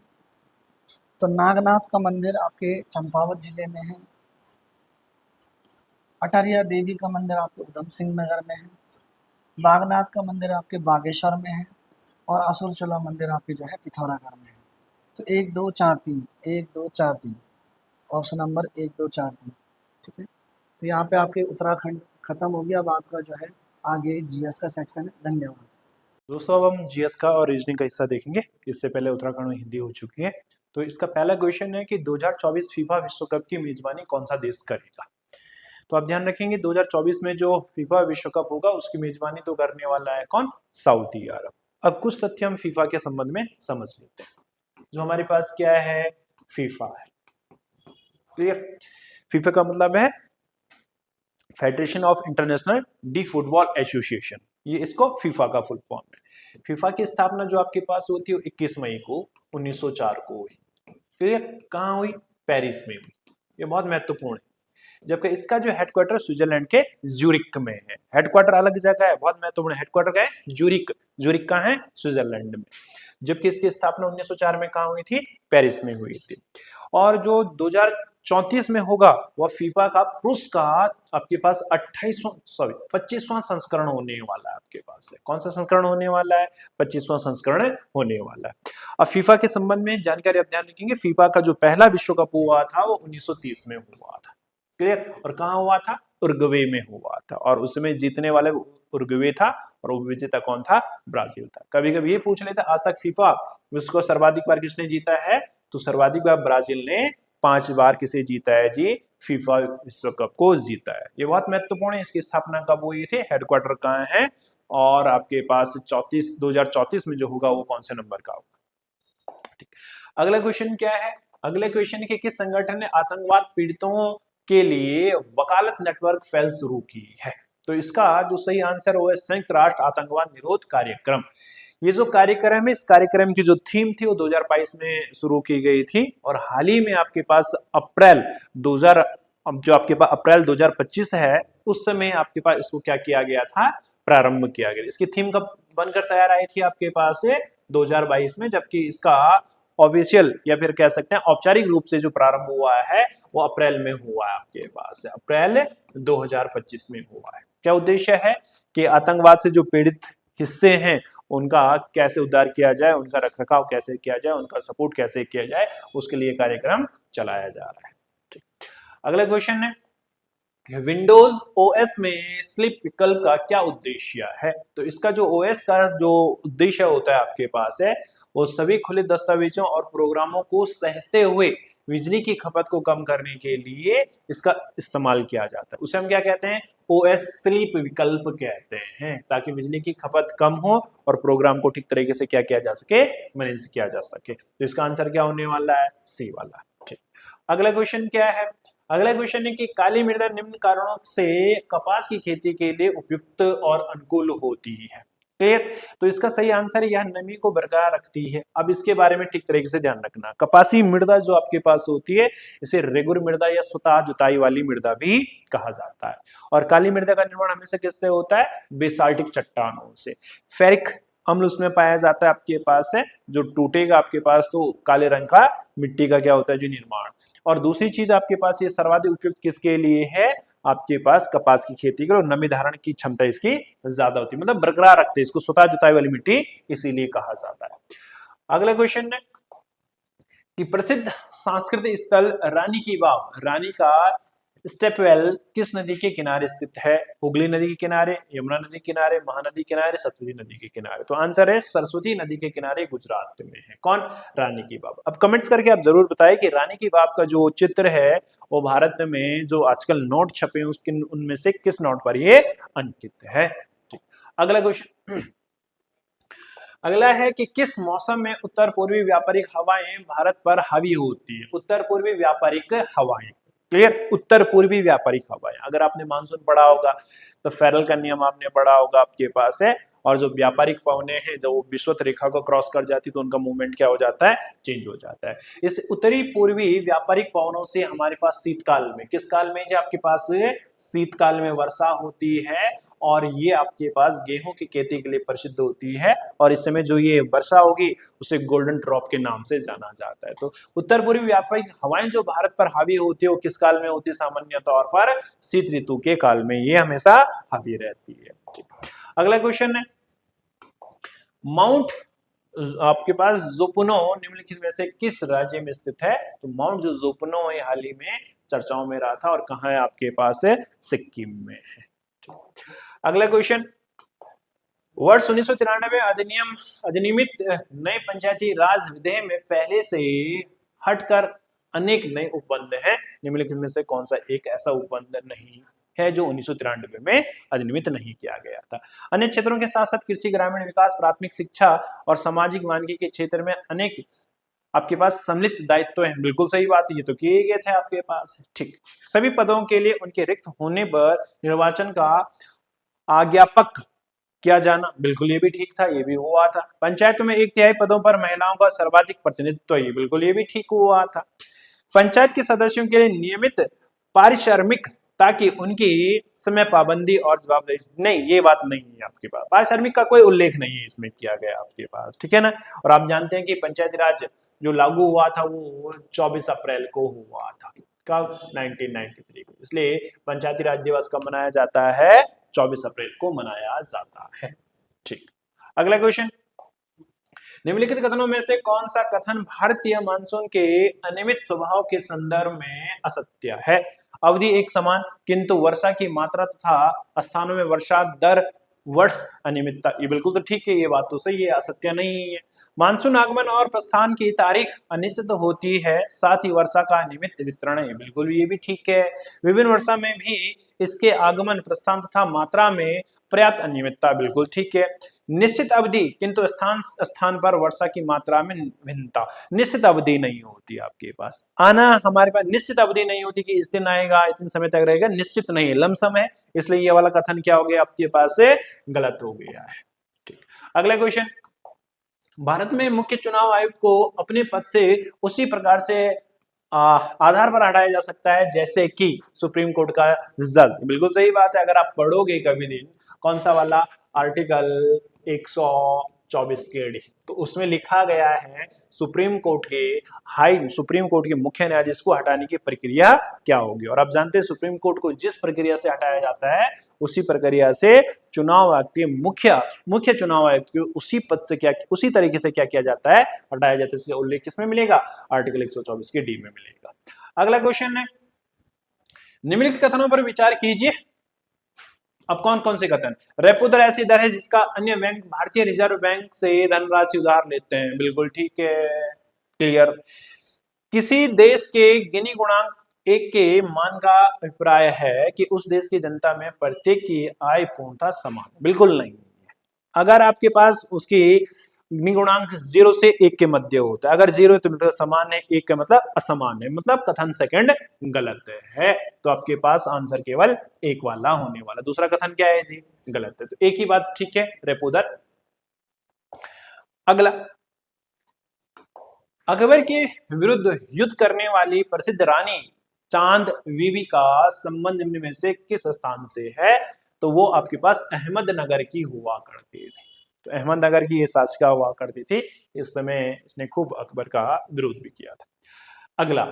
तो नागनाथ का मंदिर आपके चंपावत जिले में है, अटरिया देवी का मंदिर आपके उधम सिंह नगर में है, बागनाथ का मंदिर आपके बागेश्वर में है, और असुरचूला मंदिर आपके जो है पिथौरागढ़ में है। तो 1 2 4 3 1 2 4 3 ऑप्शन नंबर 1 2 4 3, ठीक है। तो यहाँ पे आपके उत्तराखंड खत्म हो गया। अब आपका जो है आगे जीएस का सेक्शन है। धन्यवाद दोस्तों। अब हम जीएस का और रीजनिंग का हिस्सा देखेंगे। इससे पहले उत्तराखंड में हिंदी हो चुकी है। तो इसका पहला क्वेश्चन है कि 2024 फीफा विश्व कप की मेजबानी कौन सा देश करेगा। तो आप ध्यान रखेंगे 2024 में जो फीफा विश्व कप होगा उसकी मेजबानी तो करने वाला है कौन, सऊदी अरब। अब कुछ तथ्य हम फीफा के संबंध में समझ लेते हैं। जो हमारे पास क्या है, फीफा है, क्लियर। फीफा का मतलब है federation of international D football association, ये इसको फीफा का फुल फॉर्म है। फीफा की स्थापना जो आपके पास हुई थी 21 मई को 1904 को हुई। क्लियर, कहाँ हुई, पेरिस में हुई। ये बहुत महत्वपूर्ण है। जबकि इसका जो हेडक्वार्टर स्विट्जरलैंड के ज्यूरिक में है। हेडक्वार्टर अलग जगह है, बहुत महत्वपूर्ण। हेडक्वार्टर का है ज्यूरिक, ज्यूरिक कहाँ है? स्विट्जरलैंड में। जबकि इसकी स्थापना 1904 में कहाँ हुई थी? पेरिस में हुई थी। और जो 2034 में होगा वह फीफा का पुरुष का आपके पास 25वां संस्करण होने वाला है। आपके पास है कौन सा संस्करण होने वाला है? 25वां संस्करण होने वाला है। अब फीफा के संबंध में जानकारी आप ध्यान रखेंगे, फीफा का जो पहला विश्व कप हुआ था वो 1930 में हुआ था। क्लियर? और कहाँ हुआ था? उरुग्वे में हुआ था, और उसमें जीतने वाले उरुग्वे था और विजेता कौन था? ब्राजील था। कभी कभी ये पूछ लेता आज तक फीफा विश्व को सर्वाधिक बार किसने जीता है? तो सर्वाधिक बार ब्राजील ने 5 बार किसे जीता है जी? फीफा विश्व कप को जीता है। ये बहुत महत्वपूर्ण है। इसकी स्थापना कब हुई थी? हेडक्वार्टर कहाँ है? और आपके पास 2034 में जो होगा वो कौन से नंबर का होगा? ठीक। अगला क्वेश्चन क्या है? अगले क्वेश्चन के किस संगठन ने आतंकवाद पीड़ितों के लिए वकालत नेटवर्क फैल शुरू की है? तो इसका जो सही आंसर वो है संयुक्त राष्ट्र आतंकवाद निरोध कार्यक्रम। ये जो कार्यक्रम है, इस कार्यक्रम की जो थीम थी वो 2022 में शुरू की गई थी, और हाल ही में आपके पास अप्रैल 2025 है, उस समय आपके पास इसको क्या किया गया था? प्रारंभ किया गया। इसकी थीम कब बनकर तैयार आई थी आपके पास? 2022 में, जबकि इसका ऑफिशियल या फिर कह सकते हैं औपचारिक रूप से जो प्रारंभ हुआ है वो अप्रैल में हुआ है। आपके पास अप्रैल 2025 में हुआ है। क्या उद्देश्य है? कि आतंकवाद से जो पीड़ित हिस्से हैं उनका कैसे उद्धार किया जाए, उनका रखरखाव कैसे किया जाए, उनका सपोर्ट कैसे किया जाए, उसके लिए कार्यक्रम चलाया जा रहा है। ठीक। अगला क्वेश्चन है विंडोज ओएस में स्लीप विकल्प का क्या उद्देश्य है? तो इसका जो ओएस का जो उद्देश्य होता है आपके पास है वो सभी खुले दस्तावेजों और प्रोग्रामों को सहजते हुए बिजली की खपत को कम करने के लिए इसका इस्तेमाल किया जाता है। उसे हम क्या कहते हैं? ओएस स्लीप विकल्प कहते हैं, ताकि बिजली की खपत कम हो और प्रोग्राम को ठीक तरीके से क्या किया जा सके? मैनेज किया जा सके। तो इसका आंसर क्या होने वाला है? सी वाला। ठीक। अगला क्वेश्चन क्या है? अगला क्वेश्चन है कि काली मृदा निम्न कारणों से कपास की खेती के लिए उपयुक्त और अनुकूल होती है। क्लियर? तो इसका सही आंसर है यह नमी को बरकरार रखती है। अब इसके बारे में ठीक तरीके से ध्यान रखना। कपासी मृदा जो आपके पास होती है इसे रेगुर मृदा या स्वतः जुताई वाली मृदा भी कहा जाता है। और काली मृदा का निर्माण हमेशा किससे होता है? बेसाल्टिक चट्टानों से। फेरिक अम्ल उसमें पाया जाता है आपके पास है, जो टूटेगा आपके पास तो काले रंग का मिट्टी का क्या होता है? जो निर्माण। और दूसरी चीज आपके पास ये सर्वाधिक उपयुक्त किसके लिए है? आपके पास कपास की खेती के, और नमी धारण की क्षमता इसकी ज्यादा होती है, मतलब बरकरार रखते हैं इसको, स्वतः जुताई वाली मिट्टी इसीलिए कहा जाता है। अगला क्वेश्चन है कि प्रसिद्ध सांस्कृतिक स्थल रानी की वाव, रानी का स्टेपवेल किस नदी के किनारे स्थित है? हुगली नदी के किनारे, यमुना नदी के किनारे, महानदी के किनारे, सतलुज नदी के किनारे। तो आंसर है सरस्वती नदी के किनारे, गुजरात में है। कौन? रानी की वाव। अब कमेंट्स करके आप जरूर बताएं कि रानी की वाव का जो चित्र है वो भारत में जो आजकल नोट छपे हैं उसके उनमें से किस नोट पर ये अंकित है? ठीक। अगला क्वेश्चन अगला है कि किस मौसम में उत्तर पूर्वी व्यापारिक हवाएं भारत पर हावी होती है? उत्तर पूर्वी व्यापारिक हवाएं। क्लियर? उत्तर पूर्वी व्यापारिक हवाएं। अगर आपने मानसून पढ़ा होगा तो फेरल का नियम आपने पढ़ा होगा आपके पास है, और जो व्यापारिक पवनें हैं जब वो विषुवत रेखा को क्रॉस कर जाती तो उनका मूवमेंट क्या हो जाता है? चेंज हो जाता है। इस उत्तरी पूर्वी व्यापारिक पवनों से हमारे पास शीतकाल में, किस काल में जो आपके पास शीतकाल में वर्षा होती है, और ये आपके पास गेहूं की खेती के लिए प्रसिद्ध होती है, और इस समय जो ये वर्षा होगी उसे गोल्डन ड्रॉप के नाम से जाना जाता है। तो उत्तर पूर्वी व्यापारिक हवाएं जो भारत पर हावी होती है वो किस काल में होती है? सामान्य तौर पर शीत ऋतु के काल में ये हमेशा हावी रहती है। अगला क्वेश्चन है माउंट आपके पास जोपुनो निम्नलिखित में से किस राज्य में स्थित है? तो माउंट जो जोपुनो है हाल ही में चर्चाओं में रहा था, और कहाँ है? आपके पास है सिक्किम में है। अगला क्वेश्चन वर्ष 1993 अधिनियमित नए पंचायती राज विधेयक में पहले से हटकर अनेक नए उपबंध हैं। निम्नलिखित में से कौन सा एक ऐसा उपबंध नहीं है जो 1993 में अधिनियमित नहीं किया गया था? अन्य क्षेत्रों के साथ साथ कृषि, ग्रामीण विकास, प्राथमिक शिक्षा और सामाजिक मानकीय के क्षेत्र में अनेक आपके पास सम्मिलित दायित्व हैं। बिल्कुल सही बात है, ये तो किए गए थे आपके पास। ठीक। सभी पदों के लिए उनके रिक्त होने पर निर्वाचन का आज्ञापक किया जाना, बिल्कुल ये भी ठीक था, ये भी हुआ था। पंचायतों में 1/3 पदों पर महिलाओं का सर्वाधिक प्रतिनिधित्व, ये बिल्कुल ये भी ठीक हुआ था। पंचायत के सदस्यों के लिए नियमित पारिश्रमिक ताकि उनकी समय पाबंदी और जवाबदेही, नहीं ये बात नहीं है आपके पास, पारिश्रमिक का कोई उल्लेख नहीं है इसमें किया गया आपके पास, ठीक है ना। और आप जानते हैं कि पंचायती राज जो लागू हुआ था वो 24 अप्रैल को हुआ था, कब 1993 को, इसलिए पंचायती राज दिवस कब मनाया जाता है, 24 अप्रैल को मनाया जाता है। ठीक, अगला क्वेश्चन, निम्नलिखित कथनों में से कौन सा कथन भारतीय मानसून के अनियमित स्वभाव के संदर्भ में असत्य है। अवधि एक समान किंतु वर्षा की मात्रा तथा स्थानों में वर्षा दर वर्ष अनियमितता, ये बिल्कुल तो ठीक है, ये बात तो सही है, असत्य नहीं है। मानसून आगमन और प्रस्थान की तारीख अनिश्चित होती है, साथ ही वर्षा का अनियमित वितरण है, बिल्कुल ये भी ठीक है। विभिन्न वर्षा में भी इसके आगमन प्रस्थान तथा मात्रा में पर्याप्त अनियमितता, बिल्कुल ठीक है। निश्चित अवधि किंतु स्थान स्थान पर वर्षा की मात्रा में भिन्नता, निश्चित अवधि नहीं होती आपके पास, आना हमारे पास निश्चित अवधि नहीं होती कि इस दिन आएगा इतने समय तक रहेगा, निश्चित नहीं है, लमसम है, इसलिए ये वाला कथन क्या हो गया आपके पास से गलत हो गया है। ठीक, अगला क्वेश्चन, भारत में मुख्य चुनाव आयुक्त को अपने पद से उसी प्रकार से आधार पर हटाया जा सकता है जैसे कि सुप्रीम कोर्ट का जज, बिल्कुल सही बात है। अगर आप पढ़ोगे कभी दिन कौन सा वाला आर्टिकल 124 के डी, तो उसमें लिखा गया है सुप्रीम कोर्ट के मुख्य न्यायाधीश को हटाने की प्रक्रिया क्या होगी। और आप जानते हैं सुप्रीम कोर्ट को जिस प्रक्रिया से हटाया जाता है उसी प्रक्रिया से चुनाव आयुक्त के मुख्य चुनाव आयुक्त के उसी पद से उसी तरीके से क्या किया जाता है, हटाया जाता है। इसका उल्लेख किसमें मिलेगा, आर्टिकल 124 के डी में मिलेगा। अगला क्वेश्चन है, निम्नलिखित कथनों पर विचार कीजिए। अब कौन कौन से कथन, रेपो दर ऐसी दर है जिसका अन्य बैंक भारतीय रिजर्व बैंक से धनराशि उधार लेते हैं, बिल्कुल ठीक है, क्लियर। किसी देश के गिनी गुणांक एक के मान का अभिप्राय है कि उस देश की जनता में प्रत्येक की आय पूर्णतः समान, बिल्कुल नहीं है। अगर आपके पास उसकी गिनी गुणांक 0 से 1 के मध्य होता है, अगर 0 है तो मतलब समान है, 1 का मतलब असमान है, मतलब कथन सेकंड गलत है, तो आपके पास आंसर केवल एक वाला होने वाला। दूसरा कथन क्या है जी, गलत है, तो एक ही बात ठीक है, रेपो दर। अगला, अकबर के विरुद्ध युद्ध करने वाली प्रसिद्ध रानी चांद बीबी का संबंध निम्न में से किस स्थान से है, तो वो आपके पास अहमदनगर की हुआ करती थी, तो अहमदनगर की ये शासिका हुआ करती थी, इस समय इसने खूब अकबर का विरोध भी किया था। अगला,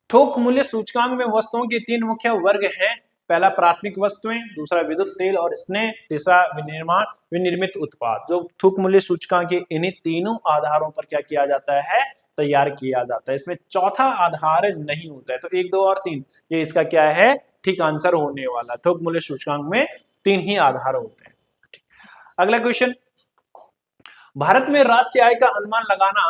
थोक मूल्य सूचकांक में वस्तुओं के 3 मुख्य वर्ग हैं, पहला प्राथमिक वस्तुएं, दूसरा विद्युत तेल और स्नेह, तीसरा विनिर्मित उत्पाद। जो थोक मूल्य सूचकांक के इन्हीं तीनों आधारों पर क्या किया जाता है, तैयार किया जाता है, इसमें चौथा आधार नहीं होता है, तो 1, 2 और 3 ये इसका क्या है, ठीक आंसर होने वाला। थोक मूल्य सूचकांक में 3 ही आधार होते हैं। अगला क्वेश्चन, भारत में राष्ट्रीय आय का अनुमान लगाना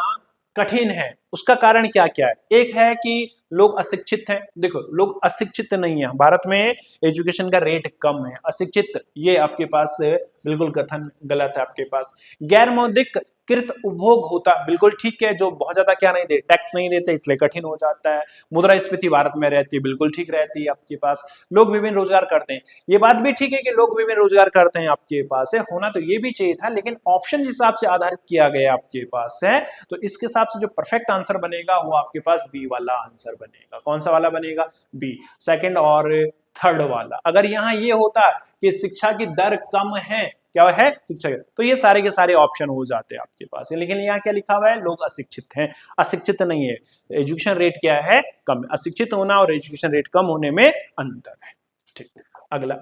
कठिन है, उसका कारण क्या क्या है। एक है कि लोग अशिक्षित हैं, देखो लोग अशिक्षित नहीं है, भारत में एजुकेशन का रेट कम है, अशिक्षित ये आपके पास बिल्कुल कथन गलत है। आपके पास गैर मौद्रिक कृत उपभोग होता, बिल्कुल ठीक है, जो बहुत ज्यादा क्या नहीं दे, टैक्स नहीं देते, इसलिए कठिन हो जाता है। मुद्रास्फीति भारत में रहती है, बिल्कुल ठीक रहती है आपके पास। लोग विभिन्न रोजगार करते हैं, ये बात भी ठीक है कि लोग विभिन्न रोजगार करते हैं आपके पास है, होना तो ये भी चाहिए था, लेकिन ऑप्शन जिस हिसाब से आधारित किया गया आपके पास है, तो इसके हिसाब से जो परफेक्ट आंसर बनेगा वो आपके पास बी वाला आंसर बनेगा। कौन सा वाला बनेगा, बी, सेकंड और थर्ड वाला। अगर यहाँ ये होता कि शिक्षा की दर कम है, क्या है, शिक्षा, तो ये सारे के सारे ऑप्शन हो जाते हैं आपके पास, लेकिन यहाँ क्या लिखा हुआ है, लोग अशिक्षित हैं, अशिक्षित नहीं है, एजुकेशन रेट क्या है, कम है। अशिक्षित होना और एजुकेशन रेट कम होने में अंतर है। ठीक, अगला,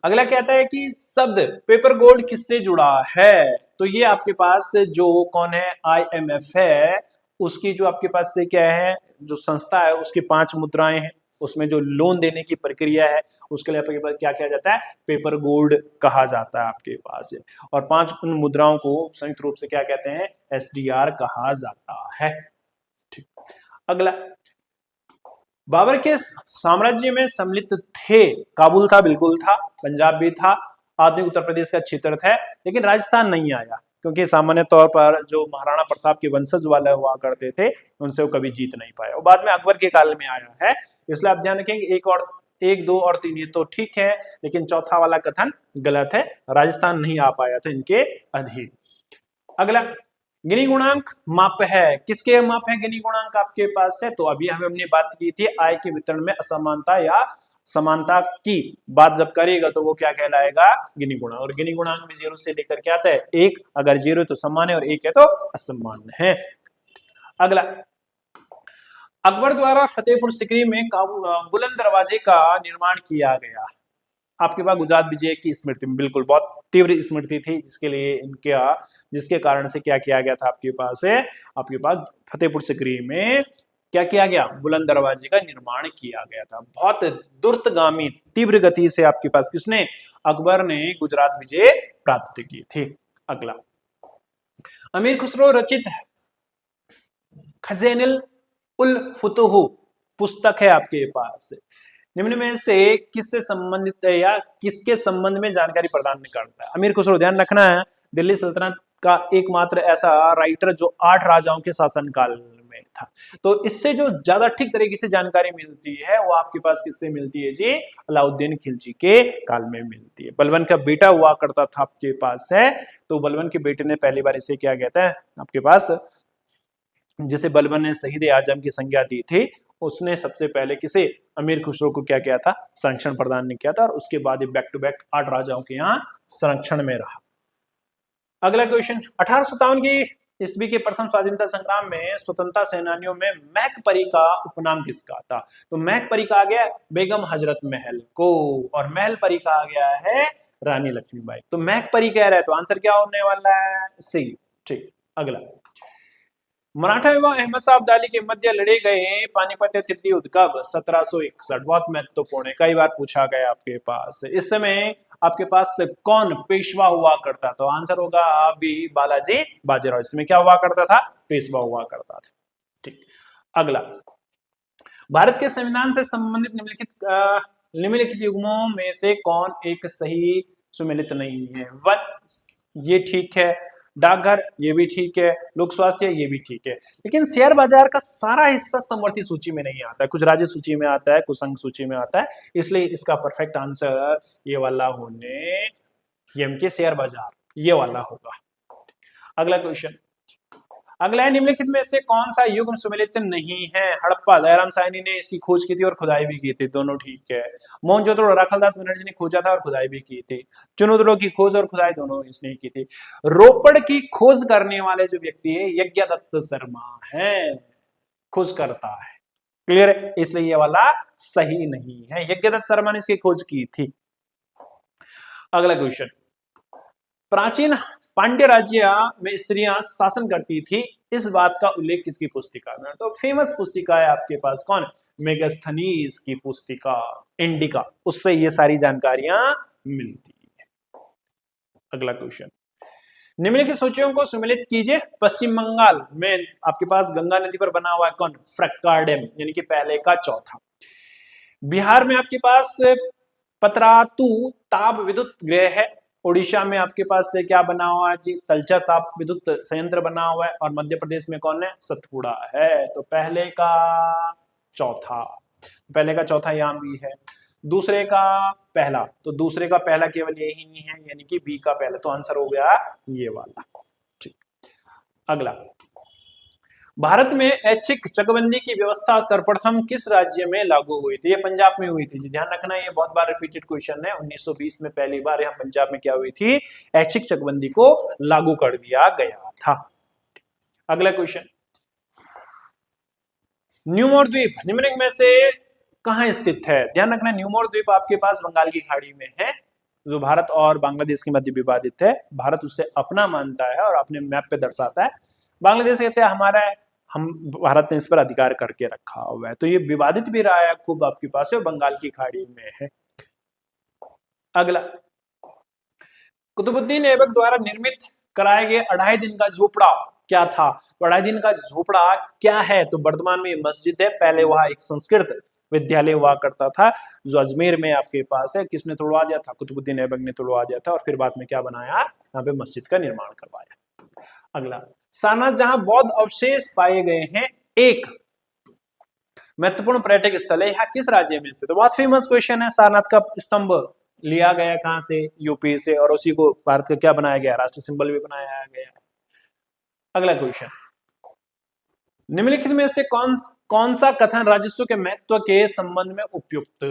अगला कहता है कि शब्द पेपर गोल्ड किससे जुड़ा है, तो ये आपके पास जो कौन है, IMF है, उसकी जो आपके पास से क्या है, जो संस्था है उसकी 5 मुद्राएं हैं, उसमें जो लोन देने की प्रक्रिया है उसके लिए आपके पास क्या किया जाता है, पेपर गोल्ड कहा जाता है आपके पास है। और 5 उन मुद्राओं को संयुक्त रूप से क्या कहते हैं, SDR कहा जाता है। ठीक, अगला, बाबर के साम्राज्य में सम्मिलित थे, काबुल था, बिल्कुल था, पंजाब भी था, आधुनिक उत्तर प्रदेश का क्षेत्र था, लेकिन राजस्थान नहीं आया, क्योंकि सामान्य तौर पर जो महाराणा प्रताप के वंशज वाले हुआ करते थे उनसे वो कभी जीत नहीं पाया, वो बाद में अकबर के काल में आया है, इसलिए आप ध्यान रखेंगे 1, 2 और 3 ये तो ठीक है, लेकिन चौथा वाला कथन गलत है, राजस्थान नहीं आ पाया था इनके अधीन। अगला, गिनी गुणांक माप है, किसके माप है गिनी गुणांक आपके पास है? तो अभी हमने बात की थी आय के वितरण में असमानता या समानता की बात जब करेगा तो वो क्या कहलाएगा? गिनी गुणांक। और गिनी गुणांक में 0 से लेकर क्या आता है? 1, अगर 0 है तो समान है और 1 है तो असमान है। अगला, अकबर द्वारा फतेहपुर सिकरी में बुलंद दरवाजे का निर्माण किया गया। आपके पास गुजरात विजय की स्मृति में, बिल्कुल बहुत तीव्र स्मृति थी जिसके लिए जिसके कारण से क्या किया गया था आपके पास है? आपके पास फतेहपुर सिकरी में क्या किया गया? बुलंद दरवाजे का निर्माण किया गया था। बहुत द्रुतगामी तीव्र गति से आपके पास किसने? अकबर ने गुजरात विजय प्राप्त की थी। अगला, अमीर खुसरो रचित खज़ाइनुल उल फुतूह पुस्तक है आपके पास, निम्न में से किससे संबंधित है या किसके संबंध में जानकारी प्रदान करता है? अमीर खुसरो, ध्यान रखना है, दिल्ली सल्तनत का एकमात्र ऐसा राइटर जो 8 राजाओं के शासनकाल में था। तो इससे जो ज्यादा ठीक तरीके से जानकारी मिलती है वो आपके पास किससे मिलती है जी? अलाउद्दीन खिलजी के काल में मिलती है। बलबन का बेटा हुआ करता था आपके पास है, तो बलबन के बेटे ने पहली बार इसे क्या कहता है आपके पास, जिसे बलबन ने शहीद आजम की संज्ञा दी थी, उसने सबसे पहले किसे? अमीर खुसरो को क्या किया था? संरक्षण प्रदान नहीं किया था, और उसके बाद ये बैक टू बैक 8 राजाओं के यहाँ संरक्षण में रहा। अगला क्वेश्चन, 1857 की ईस्वी के प्रथम स्वाधीनता संग्राम में स्वतंत्रता सेनानियों में मैकपरी का उपनाम किसका था? तो मैकपरी कहा गया बेगम हजरत महल को, और महल परी कहा गया है रानी लक्ष्मीबाई। तो मैकपरी कह रहा है, तो आंसर क्या होने वाला है? सी। ठीक। अगला, मराठा एवं अहमद शाह अब्दाली के मध्य लड़े गए पानीपत तृतीय युद्ध कब? 1761। बहुत महत्वपूर्ण है, कई बार पूछा गया आपके पास। इस समय आपके पास कौन पेशवा हुआ करता? तो आंसर होगा अभी बालाजी बाजीराव। इसमें क्या हुआ करता था? पेशवा हुआ करता था। ठीक। अगला, भारत के संविधान से संबंधित निम्नलिखित युग्मों में से कौन एक सही सुमेलित नहीं है? वन, ये ठीक है। डाकघर, ये भी ठीक है। लोक स्वास्थ्य, ये भी ठीक है। लेकिन शेयर बाजार का सारा हिस्सा समवर्ती सूची में नहीं आता है, कुछ राज्य सूची में आता है, कुछ संघ सूची में आता है, इसलिए इसका परफेक्ट आंसर ये वाला होने, एम के शेयर बाजार ये वाला होगा। अगला क्वेश्चन, अगला है, निम्नलिखित में से कौन सा युग्म सुमेलित नहीं है? हड़प्पा, दयाराम साहनी ने इसकी खोज की थी और खुदाई भी की थी, दोनों ठीक है। मोहनजोदड़ो, राखालदास बनर्जी ने खोजा था और खुदाई भी की थी। चुनौदड़ो की खोज और खुदाई दोनों इसने की थी। रोपड़ की खोज करने वाले जो व्यक्ति है यज्ञदत्त शर्मा है, खोज करता है। क्लियर है? इसलिए ये वाला सही नहीं है, यज्ञदत्त शर्मा ने इसकी खोज की थी। अगला क्वेश्चन, प्राचीन पांड्य राज्य में स्त्रियां शासन करती थी, इस बात का उल्लेख किसकी पुस्तिका में? तो फेमस पुस्तिका है आपके पास, कौन? मेगास्थनीज की पुस्तिका, इंडिका, उससे ये सारी जानकारियां मिलती है। अगला क्वेश्चन, निम्नलिखित सूचियों को सम्मिलित कीजिए। पश्चिम बंगाल में आपके पास गंगा नदी पर बना हुआ है कौन? फ्रक्का डैम, यानी कि पहले का चौथा। बिहार में आपके पास पतरातू ताप विद्युत गृह है। उड़ीसा में आपके पास से क्या बना हुआ है जी? तलचा ताप विद्युत संयंत्र बना हुआ है। और मध्य प्रदेश में कौन है? सतपुड़ा है। तो पहले का चौथा, पहले का चौथा यहां भी है, दूसरे का पहला, तो दूसरे का पहला केवल यही नहीं है, यानी कि बी का पहला, तो आंसर हो गया ये वाला। ठीक। अगला, भारत में ऐच्छिक चकबंदी की व्यवस्था सर्वप्रथम किस राज्य में लागू हुई थी? ये पंजाब में हुई थी जी, ध्यान रखना, ये बहुत बार रिपीटेड क्वेश्चन है। 1920 में पहली बार यहाँ पंजाब में क्या हुई थी? ऐच्छिक चकबंदी को लागू कर दिया गया था। अगला क्वेश्चन, न्यूमोर द्वीप निम्नलिखित में से कहां स्थित है? ध्यान रखना, न्यूमोर द्वीप आपके पास बंगाल की खाड़ी में है, जो भारत और बांग्लादेश के मध्य विवादित है। भारत उसे अपना मानता है और अपने मैप पे दर्शाता है। बांग्लादेश कहते हैं हमारा है, हम भारत ने इस पर अधिकार करके रखा हुआ है, तो ये विवादित भी रहा है खूब आपके पास है, बंगाल की खाड़ी में है। अगला, कुतुबुद्दीन ऐबक द्वारा निर्मित कराए गए 2.5 दिन का झोपड़ा क्या था? तो 2.5 दिन का झोपड़ा क्या है? तो वर्तमान में मस्जिद है, पहले वहां एक संस्कृत विद्यालय हुआ करता था जो अजमेर में आपके पास है। किसने तोड़वा दिया था? कुतुबुद्दीन ऐबक ने तोड़वा दिया था, और फिर बाद में क्या बनाया? यहाँ पे मस्जिद का निर्माण करवाया। अगला, सारनाथ जहां बौद्ध अवशेष पाए गए हैं, एक महत्वपूर्ण पर्यटक स्थल है, यहाँ किस राज्य में स्थित है? बहुत फेमस क्वेश्चन है। सारनाथ का स्तंभ लिया गया कहां से? यूपी से, और उसी को भारत का क्या बनाया गया? राष्ट्रीय सिंबल भी बनाया गया। अगला क्वेश्चन, निम्नलिखित में से कौन कौन सा कथन राजस्व के महत्व के संबंध में उपयुक्त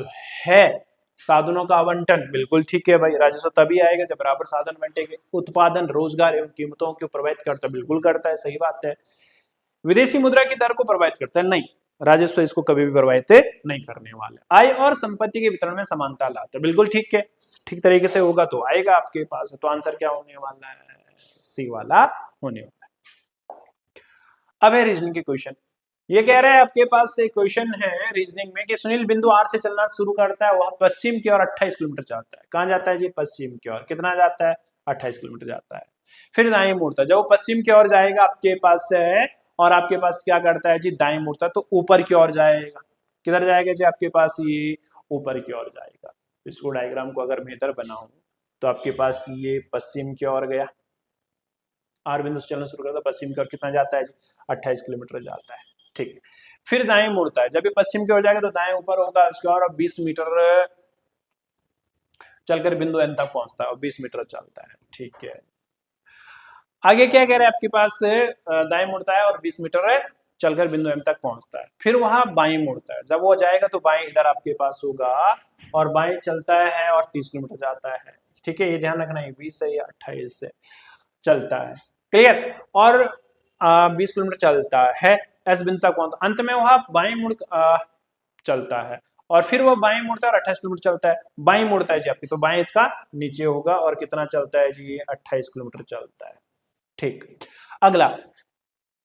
है? साधनों का आवंटन, बिल्कुल ठीक है भाई, राजस्व तभी आएगा जब बराबर साधन बंटेंगे। उत्पादन, रोजगार एवं कीमतों को प्रभावित करता है, बिल्कुल करता है, सही बात है। विदेशी मुद्रा की दर को प्रभावित करता है, नहीं, राजस्व इसको कभी भी प्रभावित नहीं करने वाला। आय और संपत्ति के वितरण में समानता लाता है, बिल्कुल ठीक है, ठीक तरीके से होगा तो आएगा आपके पास। तो आंसर क्या होने वाला है? सी वाला होने वाला है। अब है रीजनिंग के क्वेश्चन। ये कह रहा है आपके पास से क्वेश्चन है रीजनिंग में कि सुनील बिंदु आर से चलना शुरू करता है, वह पश्चिम की ओर 28 किलोमीटर जाता है। कहां जाता है जी? पश्चिम की ओर। कितना जाता है? 28 किलोमीटर जाता है। फिर दाएं मुड़ता है, जब वो पश्चिम की ओर जाएगा आपके पास से, और आपके पास क्या करता है जी? दाएं मुड़ता है, तो ऊपर की ओर जाएगा। किधर जाएगा जी? आपके पास ये ऊपर की ओर जाएगा। इसको डायग्राम को अगर बेहतर बनाऊं तो आपके पास ये पश्चिम की ओर गया, आर बिंदु से चलना शुरू करता है, पश्चिम की ओर कितना जाता है जी? 28 किलोमीटर जाता है, ठीक। फिर दाएं मुड़ता है, जब ये पश्चिम की ओर जाएगा तो दाएं ऊपर होगा उसके और 20 मीटर चलकर बिंदु एन तक पहुंचता है, और 20 मीटर चलता है, ठीक है। आगे क्या कह रहे हैं आपके पास? दाएं मुड़ता है और 20 मीटर चलकर बिंदु एम तक पहुंचता है। फिर वहां बाएं मुड़ता है, जब वो जाएगा तो बाएं इधर आपके पास होगा, और बाएं चलता है और 30 किलोमीटर जाता है, ठीक है। ये ध्यान रखना है, 20 से या 28 से चलता है, क्लियर। और 20 किलोमीटर चलता है, एस बिंदु तक पहुंचता, अंत में वह बाएं मुड़ चलता है, और फिर वह बाएं मुड़ता है और 28 किलोमीटर चलता है। बाएं मुड़ता है जी आपकी, तो बाएं इसका नीचे होगा, और कितना चलता है जी? 28 किलोमीटर चलता है, ठीक। अगला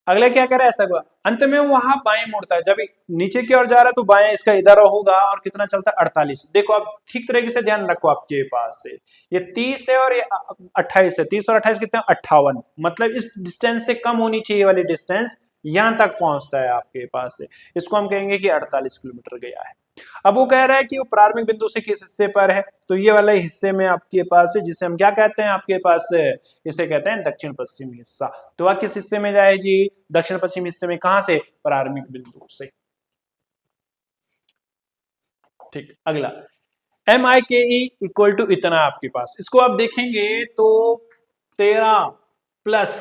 अगला क्या कह रहा है? ऐसा हुआ, अंत में वहां बाएं मुड़ता है, जब नीचे की ओर जा रहा है तो बाएं इसका इधर होगा, और कितना चलता है? 48। देखो आप ठीक तरीके से ध्यान रखो, आपके पास से ये 30 है और ये 28 है, 30 और 28 कितने? 58। मतलब इस डिस्टेंस से कम होनी चाहिए वाली डिस्टेंस यहां तक पहुंचता है आपके पास से, इसको हम कहेंगे कि 48 किलोमीटर गया है। अब वो कह रहा है कि वो प्रारंभिक बिंदु से किस हिस्से पर है, तो ये वाले हिस्से में आपके पास है, जिसे हम क्या कहते हैं आपके पास? इसे कहते हैं दक्षिण पश्चिम हिस्सा। तो वह किस हिस्से में जाए जी? दक्षिण पश्चिम हिस्से में। कहां से? प्रारंभिक बिंदु से, ठीक। अगला, MIKE इक्वल टू इतना आपके पास, इसको आप देखेंगे तो 13 प्लस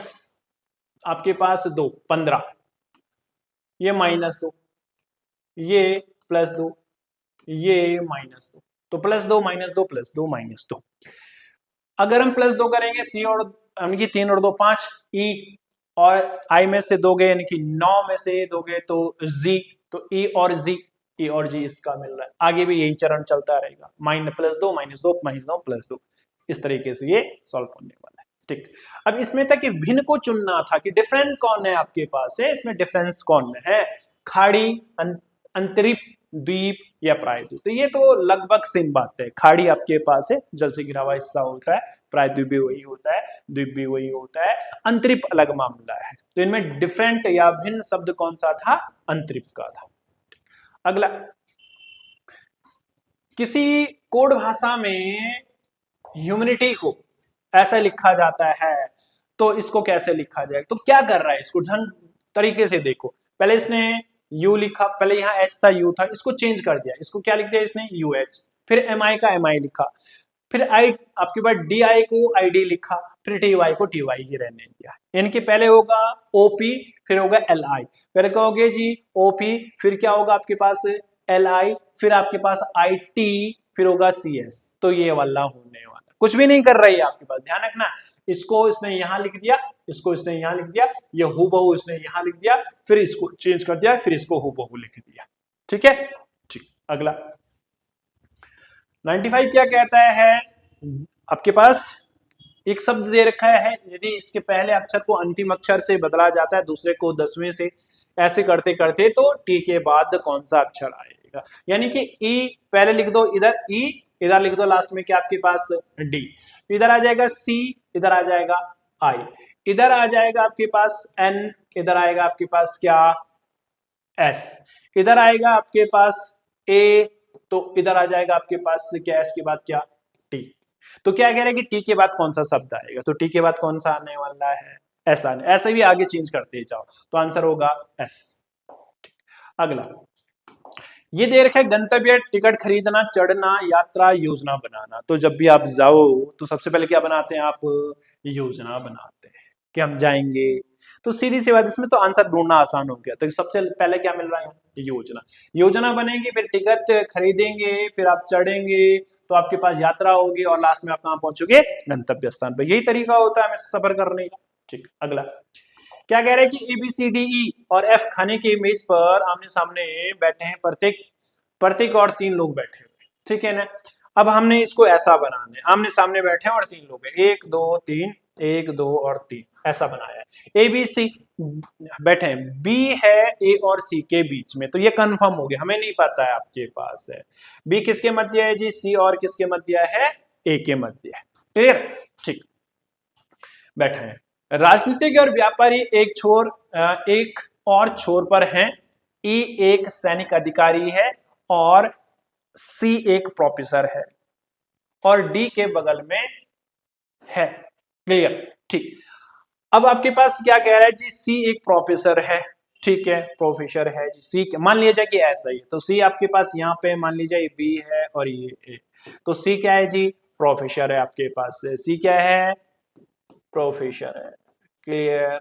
आपके पास 2, 15, ये -2, ये +2, ये -2, तो +2 -2 +2 -2। अगर हम +2 करेंगे, सी और यानी कि 3 और 2 5, ई और आई में से 2 गए, यानी कि 9 में से 2 गए तो जी, तो ई और जी इसका मिल रहा है। आगे भी यही चरण चलता रहेगा, +2 -2 -2 +2, इस तरीके से ये सॉल्व होने वाला है, ठीक। अब इसमें था कि भिन्न को चुनना था कि डिफरेंट कौन है आपके पास है, इसमें डिफरेंस कौन है? खाड़ी, अंतरिप, द्वीप या प्रायद्वीप। तो ये तो लगभग सेम बात है, खाड़ी आपके पास है, जल से घिरा हुआ हिस्सा होता है, प्रायद्वीप भी वही होता है, द्वीप भी वही होता है, अंतरिप अलग मामला है। तो इनमें डिफरेंट या भिन्न शब्द कौन सा था? अंतरिप का था। अगला, किसी कोड भाषा में ह्यूमैनिटी को ऐसा लिखा जाता है, तो इसको कैसे लिखा जाएगा? तो क्या कर रहा है, इसको ढंग तरीके से देखो। पहले इसने यू लिखा, पहले यहाँ एच था, यू था, इसको चेंज कर दिया, इसको क्या लिख दिया इसने? U H. फिर एम आई का एम आई लिखा, फिर आई आपके पास डी आई को आई डी लिखा, फिर टी वाई को टी वाई ही रहने दिया। इनके पहले होगा ओपी, फिर होगा एल आई, पहले कहोगे जी ओपी, फिर क्या होगा आपके पास? एल आई, फिर आपके पास आई टी, फिर होगा सी एस। तो ये वाला होने वाला, कुछ भी नहीं कर रही है आपके पास, ध्यान रखना। इसको इसने यहां लिख दिया, इसको इसने यहां लिख दिया, ये हूबहू इसने यहां लिख दिया, फिर इसको चेंज कर दिया, फिर इसको हूबहू लिख दिया, ठीक है, ठीक। अगला 95 क्या कहता है? आपके पास एक शब्द दे रखा है, यदि इसके पहले अक्षर को अंतिम अक्षर से बदला जाता है, दूसरे को 10वें से, ऐसे करते करते तो टी के बाद कौन सा अक्षर आएगा? यानी कि ई पहले लिख दो, इधर ई, इधर लिख दो लास्ट में क्या आपके पास? डी, इधर आ जाएगा सी, इधर आ जाएगा आई, इधर आ जाएगा आपके पास एन, इधर आएगा आपके पास क्या? एस, इधर आएगा आपके पास ए, तो इधर आ जाएगा आपके पास क्या? एस के बाद क्या? टी। तो क्या कह रहे हैं कि टी के बाद कौन सा शब्द आएगा? तो टी के बाद कौन सा आने वाला है? ऐसा, ऐसे भी आगे चेंज करते जाओ, तो आंसर होगा एस। अगला, ये दे रखा है गंतव्य, टिकट खरीदना, चढ़ना, यात्रा, योजना बनाना। तो जब भी आप जाओ तो सबसे पहले क्या बनाते हैं आप? योजना बनाते हैं कि हम जाएंगे, तो सीधी सी बात, इसमें तो आंसर ढूंढना आसान हो गया। तो सबसे पहले क्या मिल रहा है? योजना। योजना बनेगी, फिर टिकट खरीदेंगे, फिर आप चढ़ेंगे, तो आपके पास यात्रा होगी और लास्ट में आप कहां पहुंचोगे? गंतव्य स्थान पर। यही तरीका होता है हमें सफर करने का। ठीक, अगला क्या कह रहे हैं कि ABCDE और F खाने की मेज पर आमने सामने बैठे हैं, प्रत्येक और 3 लोग बैठे हुए, ठीक है ना। अब हमने इसको ऐसा बनाना है, आमने सामने बैठे हैं और 3 लोग हैं, 1 2 3, 1 2 और 3, ऐसा बनाया है। ABC बैठे हैं, B है A और C के बीच में, तो ये कंफर्म हो गया, हमें नहीं पता है, आपके पास है। B किसके मध्य है जी? C और किसके मध्य है? A के मध्य है। क्लियर? ठीक, बैठे हैं। राजनीतिक और व्यापारी एक और छोर पर हैं। E एक सैनिक अधिकारी है और C एक प्रोफेसर है और D के बगल में है। क्लियर? ठीक, अब आपके पास क्या कह रहा है जी? C एक प्रोफेसर है, ठीक है, प्रोफेसर है जी। C मान लिया जाए कि ऐसा ही, तो C आपके पास यहाँ पे मान लीजिए ये B है और ये A, तो C क्या है जी? प्रोफेसर है आपके पास से। C क्या है? प्रोफेसर है। क्लियर?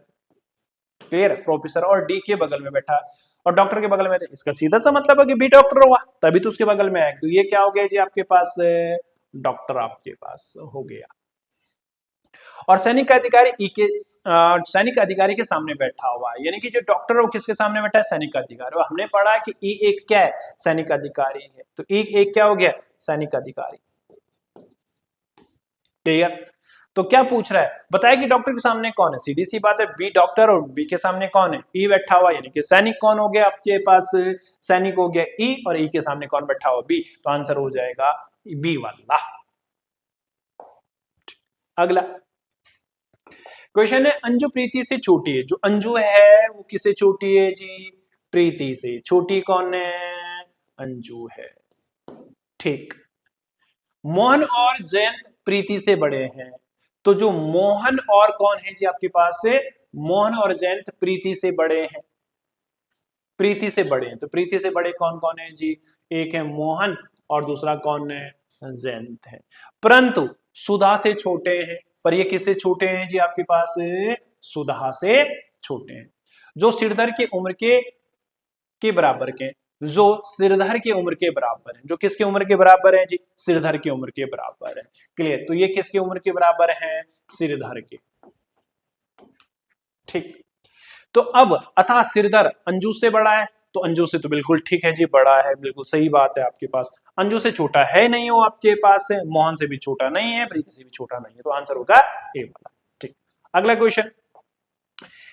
क्लियर? प्रोफेसर और डी के बगल में बैठा और डॉक्टर के बगल में, इसका सीधा सा मतलब है कि बी डॉक्टर हुआ, तभी तो उसके बगल में है। तो ये क्या हो गया जी? आपके पास डॉक्टर आपके पास हो गया। और सैनिक अधिकारी सैनिक अधिकारी के सामने बैठा हुआ है, यानी कि जो डॉक्टर है वो किसके सामने बैठा है? सैनिक अधिकारी। और हमने पढ़ा कि ई एक क्या है? सैनिक अधिकारी है, तो ई एक क्या हो गया? सैनिक अधिकारी। क्लियर? तो क्या पूछ रहा है? बताया कि डॉक्टर के सामने कौन है, सीधी सी बात है, बी डॉक्टर और बी के सामने कौन है? ई बैठा हुआ, यानी कि सैनिक कौन हो गया आपके पास? सैनिक हो गया ई, और ई के सामने कौन बैठा हुआ? बी, तो आंसर हो जाएगा बी वाला। अगला क्वेश्चन है, अंजू प्रीति से छोटी है। जो अंजू है वो किससे छोटी है जी? प्रीति से। छोटी कौन है? अंजू है। ठीक, मोहन और जयंत प्रीति से बड़े हैं, तो जो मोहन और कौन है जी आपके पास से? मोहन और जयंत प्रीति से बड़े हैं, प्रीति से बड़े हैं, तो प्रीति से बड़े कौन कौन है जी? एक है मोहन और दूसरा कौन है? जयंत है। परंतु सुधा से छोटे हैं, पर ये किससे छोटे हैं जी आपके पास? सुधा से छोटे हैं। जो सिरधर की उम्र के बराबर के, जो सिरधर की उम्र के बराबर है। जो किसकी उम्र के बराबर है जी? सिरधर की उम्र के बराबर है। क्लियर? तो ये किसकी उम्र के बराबर है? सिरधर के। ठीक, तो अब अतः सिरधर अंजू से बड़ा है, तो अंजू से तो बिल्कुल ठीक है जी, बड़ा है, बिल्कुल सही बात है आपके पास। अंजू से छोटा है नहीं हो आपके पास है, मोहन से भी छोटा नहीं है, प्रीति से भी छोटा नहीं है, तो आंसर होगा ए वाला। ठीक, अगला क्वेश्चन,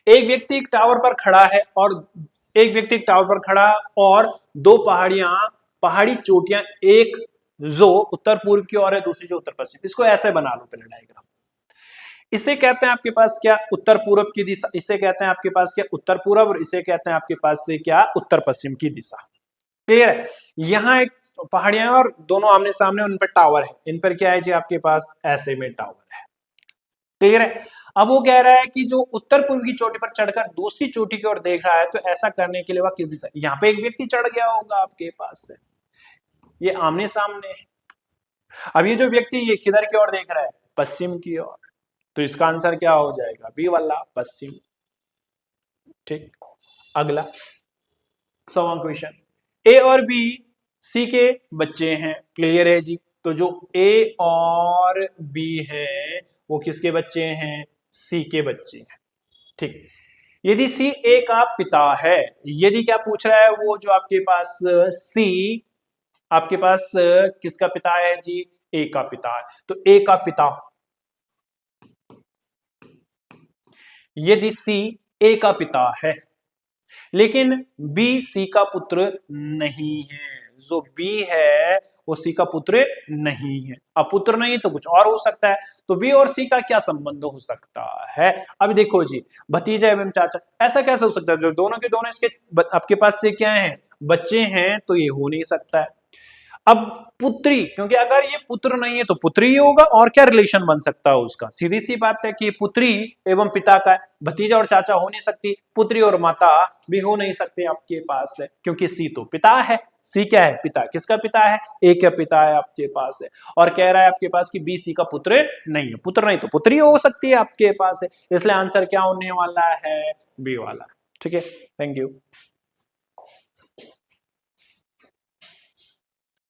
एक व्यक्ति एक टावर पर खड़ा है और एक व्यक्ति एक टावर पर खड़ा और दो पहाड़ी चोटियां, एक जो उत्तर पूर्व की ओर है, दूसरी जो उत्तर पश्चिम। इसको ऐसे बना लो पहले डायग्राम। इसे कहते हैं आपके पास क्या? उत्तर पूर्व की दिशा। इसे कहते हैं आपके पास क्या? उत्तर पूर्व। और इसे कहते हैं आपके पास से क्या? उत्तर पश्चिम की दिशा। क्लियर है? यहाँ एक पहाड़ियां और दोनों आमने सामने, उन पर टावर है। इन पर क्या है जी आपके पास? ऐसे में टावर है। क्लियर है? अब वो कह रहा है कि जो उत्तर पूर्व की चोटी पर चढ़कर दूसरी चोटी की ओर देख रहा है, तो ऐसा करने के लिए वह किस दिशा? यहाँ पे एक व्यक्ति चढ़ गया होगा आपके पास से, ये आमने सामने है। अब ये जो व्यक्ति ये किधर की ओर देख रहा है? पश्चिम की ओर, तो इसका आंसर क्या हो जाएगा? बी वाला, पश्चिम। ठीक, अगला 100वां क्वेश्चन, ए और बी सी के बच्चे हैं। क्लियर है जी? तो जो ए और बी है वो किसके बच्चे हैं? सी के बच्चे हैं। ठीक, यदि सी ए का पिता है, यदि क्या पूछ रहा है वो जो आपके पास सी आपके पास किसका पिता है जी? ए का पिता है। तो ए का पिता, यदि सी ए का पिता है लेकिन बी सी का पुत्र नहीं है, जो बी है वो सी का पुत्र नहीं है। अब पुत्र नहीं तो कुछ और हो सकता है, तो बी और सी का क्या संबंध हो सकता है? अब देखो जी, भतीजा एवं चाचा, ऐसा कैसे हो सकता है? जो दोनों के दोनों इसके आपके पास से क्या है? बच्चे हैं, तो ये हो नहीं सकता है। अब पुत्री, क्योंकि अगर ये पुत्र नहीं है तो पुत्री ही होगा, और क्या रिलेशन बन सकता है उसका, सीधी सी बात है कि पुत्री एवं पिता का है, भतीजा और चाचा हो नहीं सकती, पुत्री और माता भी हो नहीं सकते आपके पास है, क्योंकि सी तो पिता है, सी क्या है, पिता। किसका पिता है, ए का पिता है आपके पास है, और कह रहा है आपके पास कि बी सी का पुत्र नहीं है, पुत्र नहीं तो पुत्री हो सकती है आपके पास है, इसलिए आंसर क्या होने वाला है, बी वाला। ठीक है, थैंक यू।